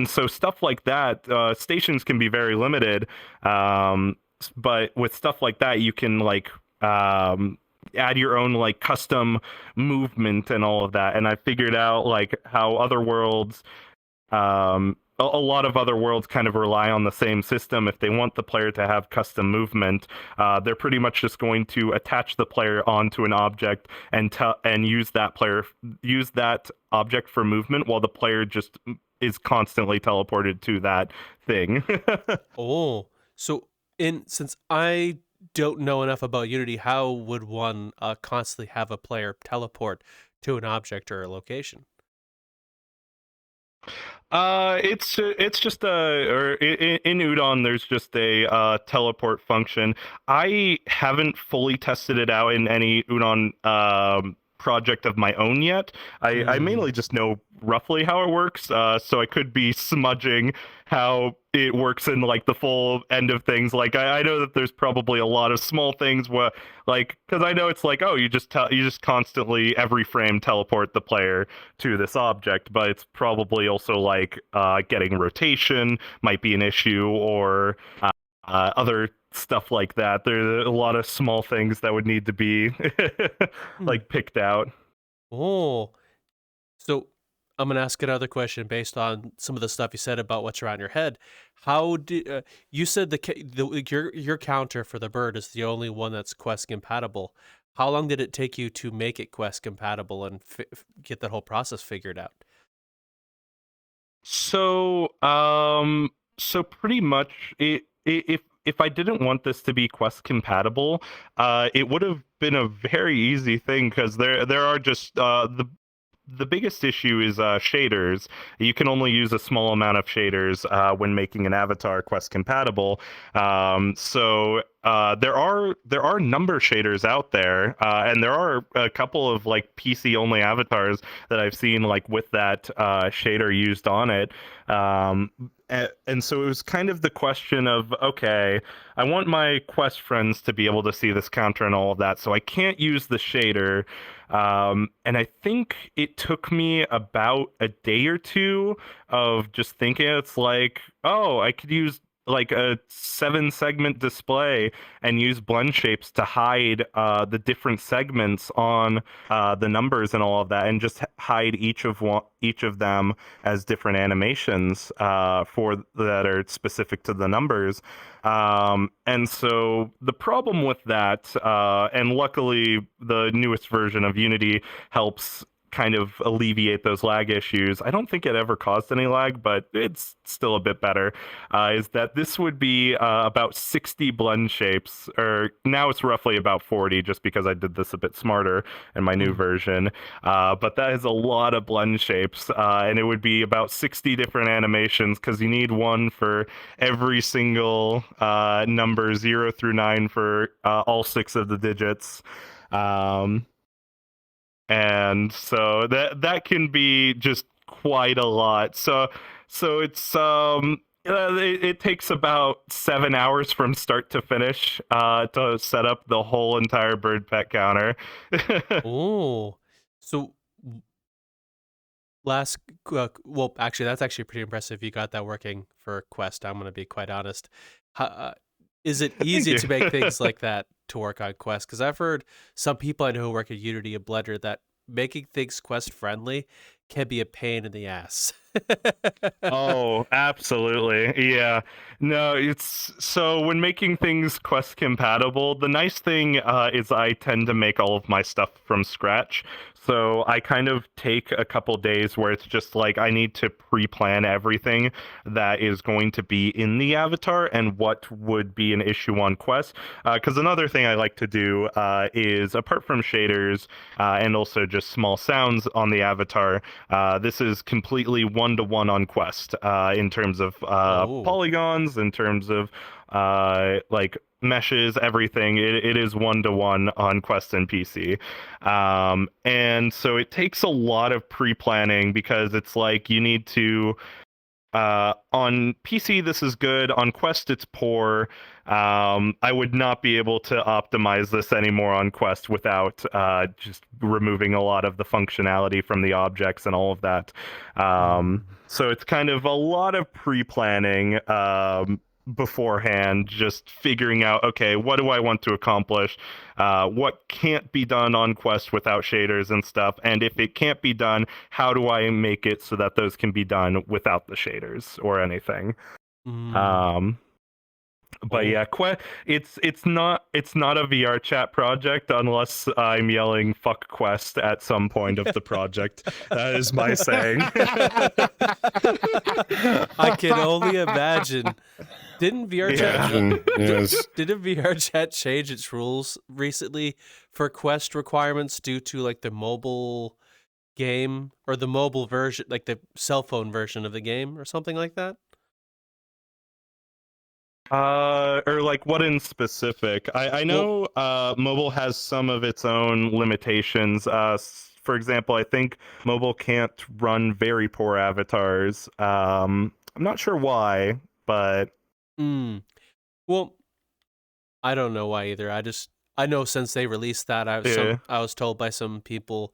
so stuff like that, stations can be very limited, but with stuff like that you can like add your own like custom movement and all of that. And I figured out like how other worlds, a lot of other worlds kind of rely on the same system. If they want the player to have custom movement, they're pretty much just going to attach the player onto an object and use that object for movement, while the player just is constantly teleported to that thing. Oh, so in since I don't know enough about Unity, how would one constantly have a player teleport to an object or a location? It's just or in Udon there's just a teleport function. I haven't fully tested it out in any Udon project of my own yet. I mainly just know roughly how it works, so I could be smudging how it works in like the full end of things. Like I know that there's probably a lot of small things where like, because I know it's like, oh, you just constantly every frame teleport the player to this object, but it's probably also like getting rotation might be an issue, or other stuff like that. There are a lot of small things that would need to be Hmm. like picked out. Oh, so I'm gonna ask another question based on some of the stuff you said about what's around your head. How did you said your counter for the bird is the only one that's Quest compatible? How long did it take you to make it Quest compatible and get that whole process figured out? So, so pretty much, if I didn't want this to be Quest compatible, it would have been a very easy thing, because there are just the biggest issue is shaders. You can only use a small amount of shaders when making an avatar Quest compatible. So there are number shaders out there, and there are a couple of like PC only avatars that I've seen like with that shader used on it. And so it was kind of the question of, okay, I want my Quest friends to be able to see this counter and all of that, so I can't use the shader. And I think it took me about a day or two of just thinking. It's like, oh, I could use like a 7 segment display and use blend shapes to hide the different segments on the numbers and all of that, and just hide each of them as different animations for that are specific to the numbers. And so the problem with that, and luckily the newest version of Unity helps kind of alleviate those lag issues. I don't think it ever caused any lag, but it's still a bit better. Is that this would be about 60 blend shapes, or now it's roughly about 40, just because I did this a bit smarter in my new version. But that is a lot of blend shapes, and it would be about 60 different animations, because you need one for every single number 0 through 9 for all 6 of the digits. And so that can be just quite a lot. So it's it takes about 7 hours from start to finish to set up the whole entire bird pet counter. Oh, so well, actually, that's actually pretty impressive. You got that working for Quest. I'm gonna be quite honest. Is it easy to make things like that to work on Quest? Because I've heard some people I know who work at Unity and Blender that making things Quest friendly can be a pain in the ass. Oh, absolutely. Yeah. No, it's so when making things Quest compatible, the nice thing is I tend to make all of my stuff from scratch. So I kind of take a couple days where it's just like I need to pre-plan everything that is going to be in the avatar and what would be an issue on Quest. Because another thing I like to do is, apart from shaders and also just small sounds on the avatar, this is completely one-to-one on Quest in terms of polygons, in terms of like meshes, everything. It is one-to-one on Quest and PC. And so it takes a lot of pre-planning, because it's like you need to on PC this is good, on Quest it's poor. I would not be able to optimize this anymore on Quest without just removing a lot of the functionality from the objects and all of that. So it's kind of a lot of pre-planning beforehand, just figuring out, okay, what do I want to accomplish? What can't be done on Quest without shaders and stuff? And if it can't be done, how do I make it so that those can be done without the shaders or anything? But yeah, it's not a VRChat project unless I'm yelling "fuck Quest" at some point of the project. That is my saying. I can only imagine. Didn't VRChat change its rules recently for Quest requirements due to like the mobile game, or the mobile version, like the cell phone version of the game or something like that? Or like what in specific? I know mobile has some of its own limitations. For example, I think mobile can't run very poor avatars. I'm not sure why, but well, I don't know why either. I know since they released that, I was told by some people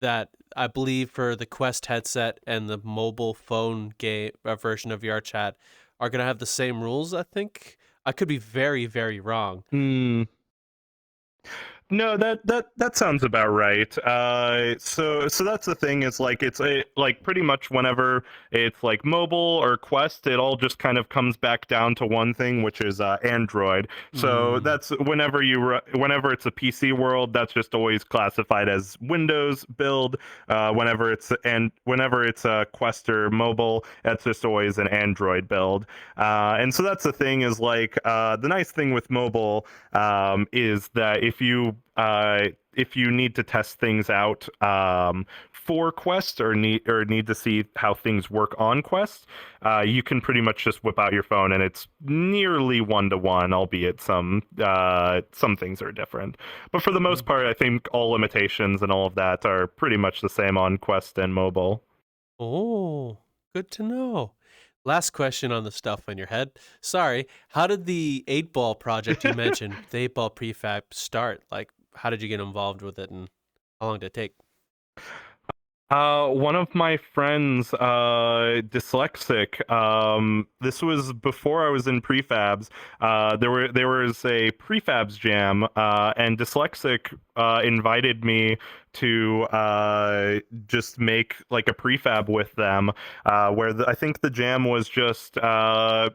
that I believe for the Quest headset and the mobile phone game version of VRChat are going to have the same rules, I think. I could be very, very wrong. No, that sounds about right. So that's the thing, is like it's like pretty much whenever it's like mobile or Quest, it all just kind of comes back down to one thing, which is Android. So that's whenever it's a PC world, that's just always classified as Windows build. Whenever it's a Quest or mobile, that's just always an Android build. And so that's the thing, is like the nice thing with mobile is that if you need to test things out for Quest, or need to see how things work on Quest, you can pretty much just whip out your phone and it's nearly one-to-one, albeit some things are different. But for the most part, I think all limitations and all of that are pretty much the same on Quest and mobile. Oh, good to know. Last question on the stuff in your head. Sorry, how did the 8-ball project you mentioned, the 8-ball prefab, start? Like, how did you get involved with it, and how long did it take? One of my friends, dyslexic. This was before I was in prefabs. There was a prefabs jam, and dyslexic invited me to just make like a prefab with them, where I think the jam was just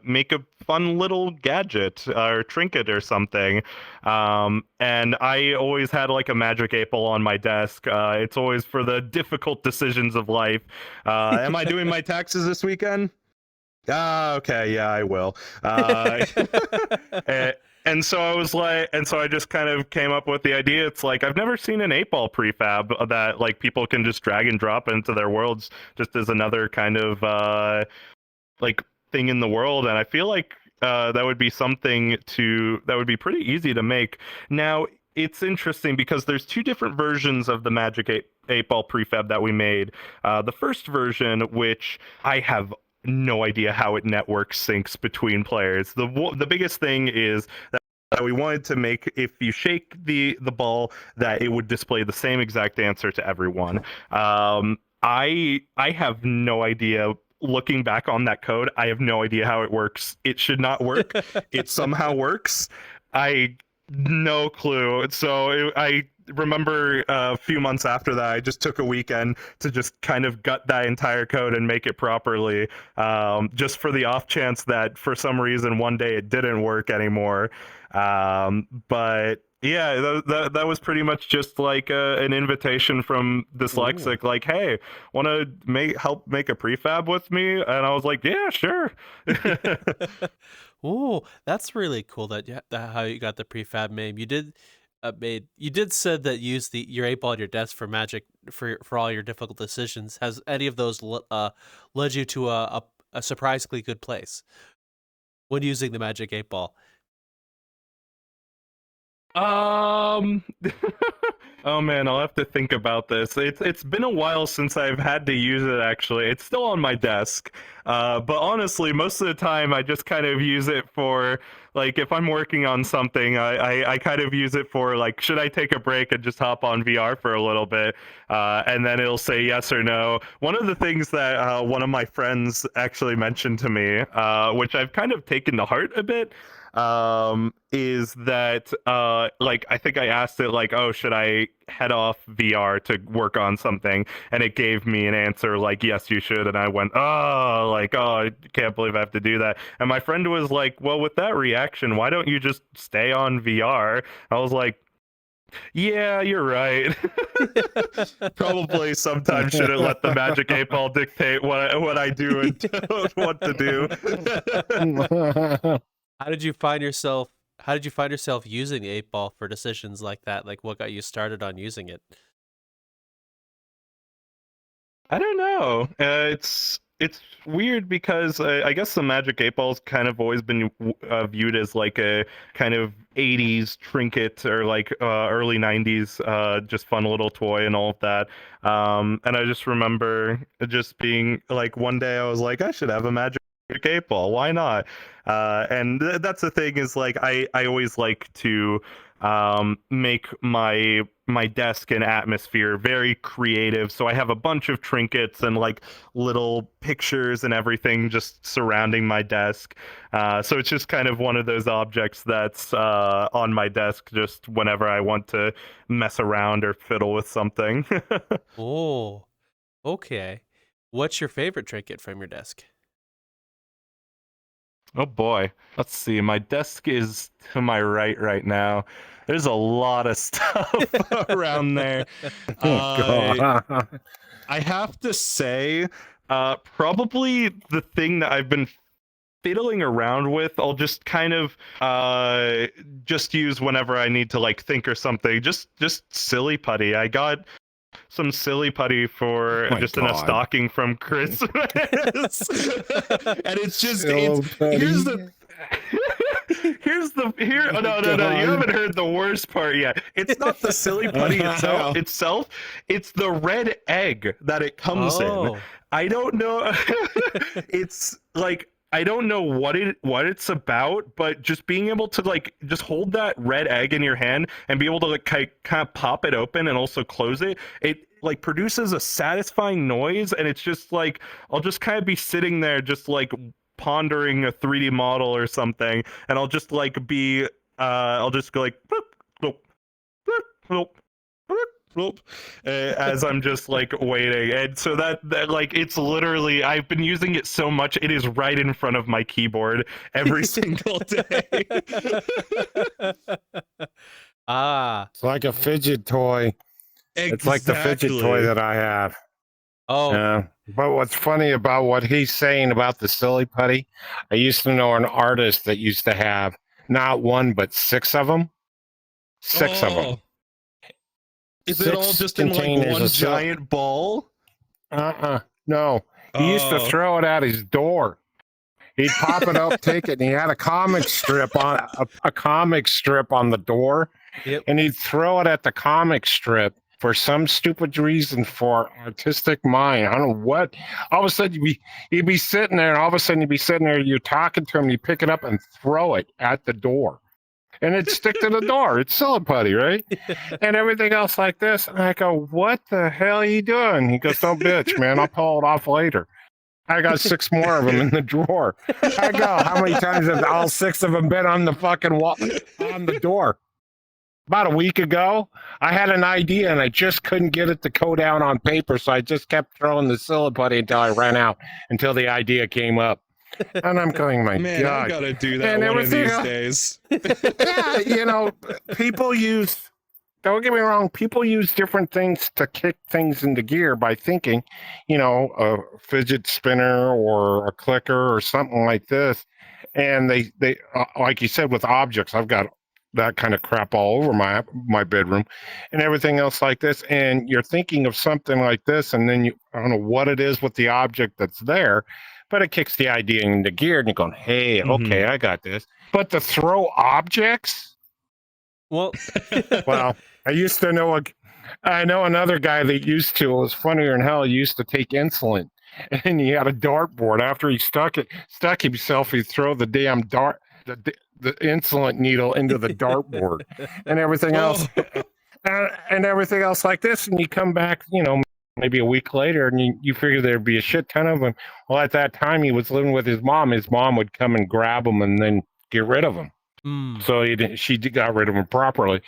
make a fun little gadget or trinket or something. And I always had like a magic 8-ball on my desk. It's always for the difficult decisions of life. Am I doing my taxes this weekend? Okay, yeah, I will. And so I was like, and so I just kind of came up with the idea. It's like I've never seen an 8-ball prefab that like people can just drag and drop into their worlds, just as another kind of like thing in the world. And I feel like that would be something that would be pretty easy to make. Now it's interesting because there's two different versions of the Magic 8-ball prefab that we made. The first version, which I have no idea how it network syncs between players. The biggest thing is that we wanted to make, if you shake the ball, that it would display the same exact answer to everyone. I have no idea. Looking back on that code, I have no idea how it works. It should not work. It somehow works. No clue. So I remember a few months after that, I just took a weekend to just kind of gut that entire code and make it properly, just for the off chance that for some reason one day it didn't work anymore. But yeah, that was pretty much just like an invitation from Dyslexic, like, hey, want to help make a prefab with me? And I was like, yeah, sure. Ooh, that's really cool that how you got the prefab made. You did said that you used your 8-ball on your desk for magic for all your difficult decisions. Has any of those led you to a surprisingly good place when using the magic 8-ball? Oh man, I'll have to think about this. It's been a while since I've had to use it actually. It's still on my desk. But honestly, most of the time I just kind of use it for, like, if I'm working on something, I kind of use it for, like, should I take a break and just hop on VR for a little bit? And then it'll say yes or no. One of the things that one of my friends actually mentioned to me, which I've kind of taken to heart a bit, is that like, I think I asked it like, oh, should I head off VR to work on something? And it gave me an answer like, yes, you should. And I went, oh, like, oh, I can't believe I have to do that. And my friend was like, well, with that reaction, why don't you just stay on VR? I was like, yeah, you're right. Probably sometimes shouldn't let the magic 8-ball dictate what I do and what to do. How did you find yourself using the 8-ball for decisions like that? Like, what got you started on using it? I don't know. It's weird because I guess the Magic 8-Ball's kind of always been viewed as like a kind of 80s trinket, or like early 90s just fun little toy and all of that. And I just remember just being like, one day I was like, I should have a Magic 8-Ball. Why not? And that's the thing, is like I always like to make my desk and atmosphere very creative. So I have a bunch of trinkets and like little pictures and everything just surrounding my desk. So it's just kind of one of those objects that's on my desk just whenever I want to mess around or fiddle with something. Oh, okay. What's your favorite trinket from your desk? Oh boy. Let's see. My desk is to my right now. There's a lot of stuff around there. God. I have to say, probably the thing that I've been fiddling around with, I'll just kind of just use whenever I need to like think or something. Just silly putty. I got some silly putty for Oh my just in a God. stocking from Christmas. And it's just So here's petty. oh, no, you God. haven't heard the worst part yet. It's not the silly putty itself, it's the red egg that it comes in. I don't know. It's like, I don't know what it's about, but just being able to like just hold that red egg in your hand and be able to like kind of pop it open and also close it, it like produces a satisfying noise. And it's just like, I'll just kind of be sitting there just like pondering a 3D model or something, and I'll just like be I'll just go like bloop, bloop, bloop, bloop, bloop, whoop, as I'm just like waiting. And so that like it's literally, I've been using it so much, it is right in front of my keyboard every single day. Ah. It's like a fidget toy. It's like the fidget toy Exactly. that I have. Oh. But what's funny about what he's saying about the silly putty, I used to know an artist that used to have not one, but six of them. Six of them. Oh, is it all Six just in like containers one of silly. giant ball? No. He used to Oh, throw it at his door. He'd pop it up, take it, and he had a comic strip on a comic strip on the door, Yep. and he'd throw it at the comic strip for some stupid reason for artistic mind. I don't know what. All of a sudden you'd be sitting there, and all of a sudden you'd be sitting there, you're talking to him, you pick it up and throw it at the door. And it'd stick to the door. It's silly putty, right? And everything else like this. And I go, what the hell are you doing? He goes, don't bitch, man. I'll pull it off later. I got 6 more of them in the drawer. I go, how many times have all 6 of them been on the fucking wall, on the door? About a week ago, I had an idea and I just couldn't get it to go down on paper. So I just kept throwing the silly putty until I ran out, until the idea came up. And I'm going, my man, God. I gotta do that And one of these everything days. Yeah, you know, people use, don't get me wrong, people use different things to kick things into gear by thinking, you know, a fidget spinner or a clicker or something like this. And they like you said, with objects, I've got that kind of crap all over my bedroom and everything else like this. And you're thinking of something like this, and then I don't know what it is with the object that's there, but it kicks the idea into gear, and you're going, hey, okay, I got this. But to throw objects, Well, well, I know another guy that used to, it was funnier than hell. He used to take insulin, and he had a dartboard. After he stuck himself, he'd throw the damn the insulin needle into the dartboard and everything else, and everything else like this. And you come back, you know, maybe a week later, and you figure there'd be a shit ton of them. Well, at that time, he was living with his mom. His mom would come and grab them and then get rid of them. So she got rid of them properly.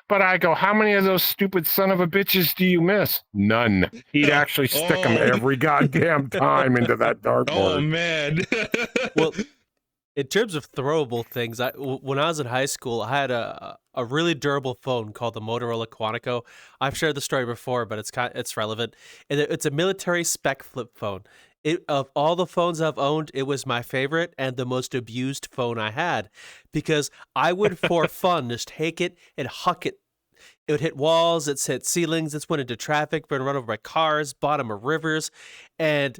But I go, how many of those stupid son of a bitches do you miss? None. He'd actually stick them every goddamn time into that dartboard. Oh, man. well, in terms of throwable things, when I was in high school, I had a really durable phone called the Motorola Quantico. I've shared the story before, but it's relevant. And it's a military spec flip phone. Of all the phones I've owned, it was my favorite and the most abused phone I had, because I would, for fun, just take it and huck it. It would hit walls, it's hit ceilings, it's went into traffic, been run over by cars, bottom of rivers, and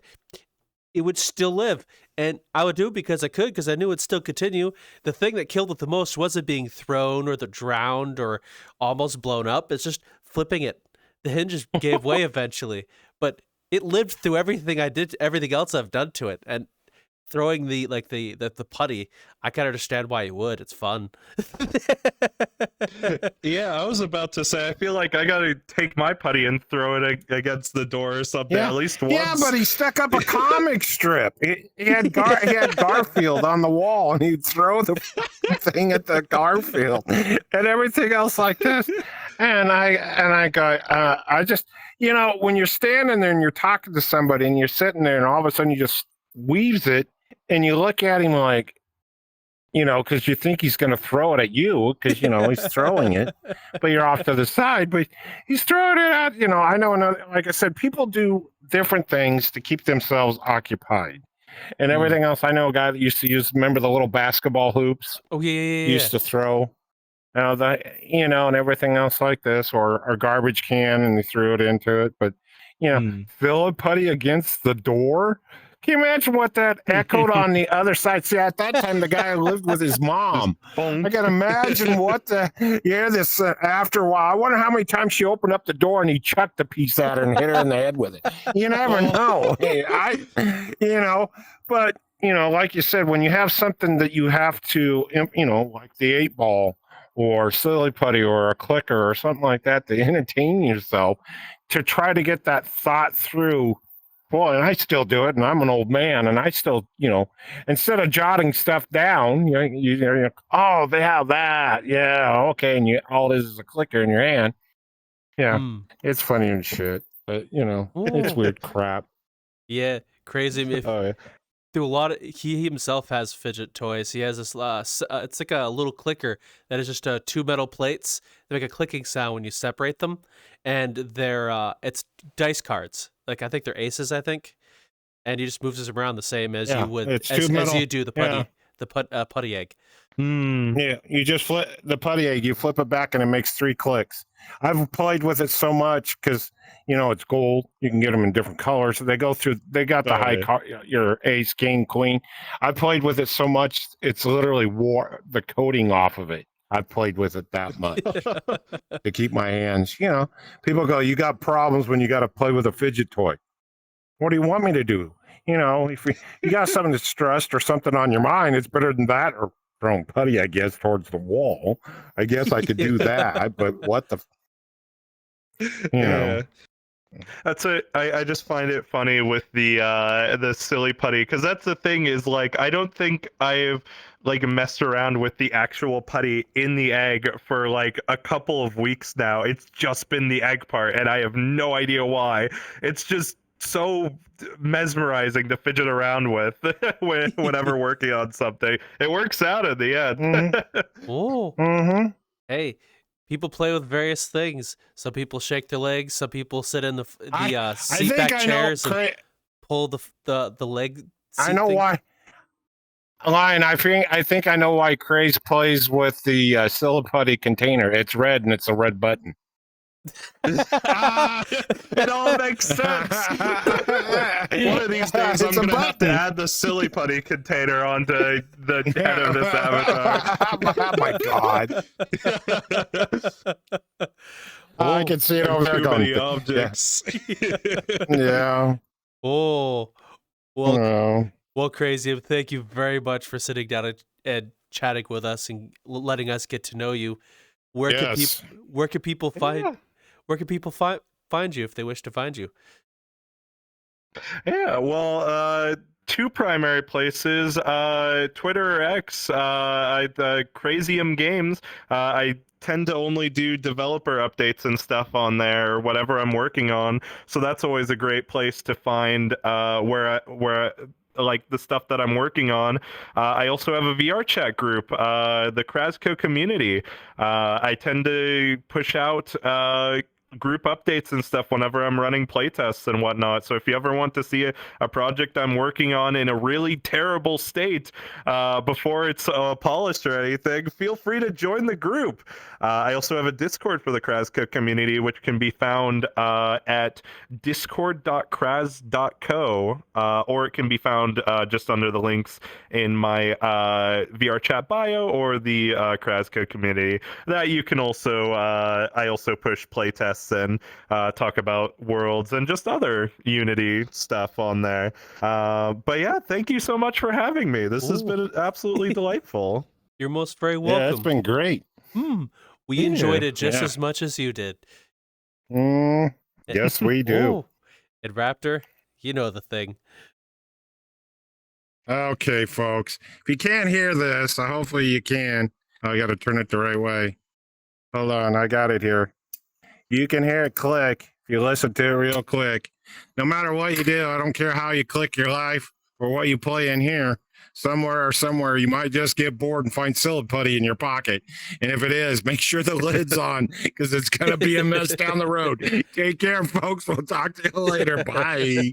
it would still live. And I would do it because I could, because I knew it'd still continue. The thing that killed it the most wasn't being thrown or the drowned or almost blown up. It's just flipping it. The hinges gave way eventually, but it lived through everything I did, everything else I've done to it. And throwing the putty, I can understand why you would. It's fun. Yeah, I was about to say, I feel like I gotta take my putty and throw it against the door or something at least once. Yeah, but he stuck up a comic strip. He had Garfield on the wall, and he'd throw the thing at the Garfield and everything else like this. And I go, I just, you know, when you're standing there and you're talking to somebody and you're sitting there and all of a sudden you just weaves it and you look at him like, you know, because you think he's going to throw it at you because, you know, he's throwing it, but you're off to the side, but he's throwing it at, you know, I know another, like I said, people do different things to keep themselves occupied and everything else. I know a guy that used to remember the little basketball hoops? Oh, yeah. He used to throw. You know, and everything else like this, or a garbage can, and he threw it into it. But, you know, fill a putty against the door. Can you imagine what that echoed on the other side? See, at that time, the guy lived with his mom. I can imagine what this after a while. I wonder how many times she opened up the door and he chucked a piece at her and hit her in the head with it. You never know. You know, but, you know, like you said, when you have something that you have to, you know, like the 8-ball, or silly putty or a clicker or something like that to entertain yourself, to try to get that thought through. Boy, and I still do it, and I'm an old man, and I still, you know, instead of jotting stuff down, you oh, they have that, yeah, okay, and all it is a clicker in your hand. Yeah, Mm. it's funny and shit, but it's Ooh. weird crap. Yeah, Crazium. If Oh, yeah. through a lot of he himself has fidget toys. He has this. It's like a little clicker that is just two metal plates. They make a clicking sound when you separate them, and they're it's dice cards. Like I think they're aces. I think, and he just moves them around the same as you Yeah, would it's two as metal. you do the Yeah, putty egg. yeah. You just flip the putty egg. You flip it back, and it makes 3 clicks. I've played with it so much because it's gold. You can get them in different colors. They go through. They got the Oh, high yeah. your ace, king, queen. I played with it so much. It's literally wore the coating off of it. I've played with it that much to keep my hands. People go, you got problems when you got to play with a fidget toy. What do you want me to do? If you got something that's stressed or something on your mind, it's better than that or throwing putty, I guess, towards the wall. I guess I could do that, but what the, Yeah. That's it. I just find it funny with the silly putty, because that's the thing is, like, I don't think I've like messed around with the actual putty in the egg for like a couple of weeks now. It's just been the egg part, and I have no idea why. It's just so mesmerizing to fidget around with whenever working on something. It works out in the end. Oh, Mm-hmm. hey, people play with various things. Some people shake their legs. Some people sit in the I seat think back I know. chairs and pull the leg. I Seat know thing. why. Lion, I think I know why Craze plays with the Siliputty container. It's red and it's a red button. It all makes sense. One of these days, I'm gonna have to add the silly putty container onto the head of this avatar. Oh my god! I can see it over there Too going. many objects. Yeah. Oh, well, No. well, Crazium, thank you very much for sitting down and chatting with us and letting us get to know you. Where can Yes. people where can people find Yeah. where can people find you if they wish to find you? Yeah, well, 2 primary places, Twitter or X, CraziumGames. I tend to only do developer updates and stuff on there, or whatever I'm working on. So that's always a great place to find where like the stuff that I'm working on. I also have a VRChat group, the Crazco community. I tend to push out group updates and stuff whenever I'm running playtests and whatnot. So if you ever want to see a project I'm working on in a really terrible state before it's polished or anything, feel free to join the group. I also have a Discord for the Crazco community, which can be found at discord.craz.co, or it can be found just under the links in my VRChat bio or the Crazco community. That you can also, I also push playtests and talk about worlds and just other Unity stuff on there. But yeah, thank you so much for having me. This has been absolutely delightful. You're most very welcome. Yeah, it's been great. We enjoyed it just as much as you did. Yes, we do. Oh, and Raptor, you know the thing. Okay, folks. If you can't hear this, hopefully you can. I got to turn it the right way. Hold on, I got it here. You can hear it click if you listen to it real quick. No matter what you do, I don't care how you click your life or what you play in here. Somewhere, you might just get bored and find Siliputty in your pocket. And if it is, make sure the lid's on because it's going to be a mess down the road. Take care, folks. We'll talk to you later. Bye.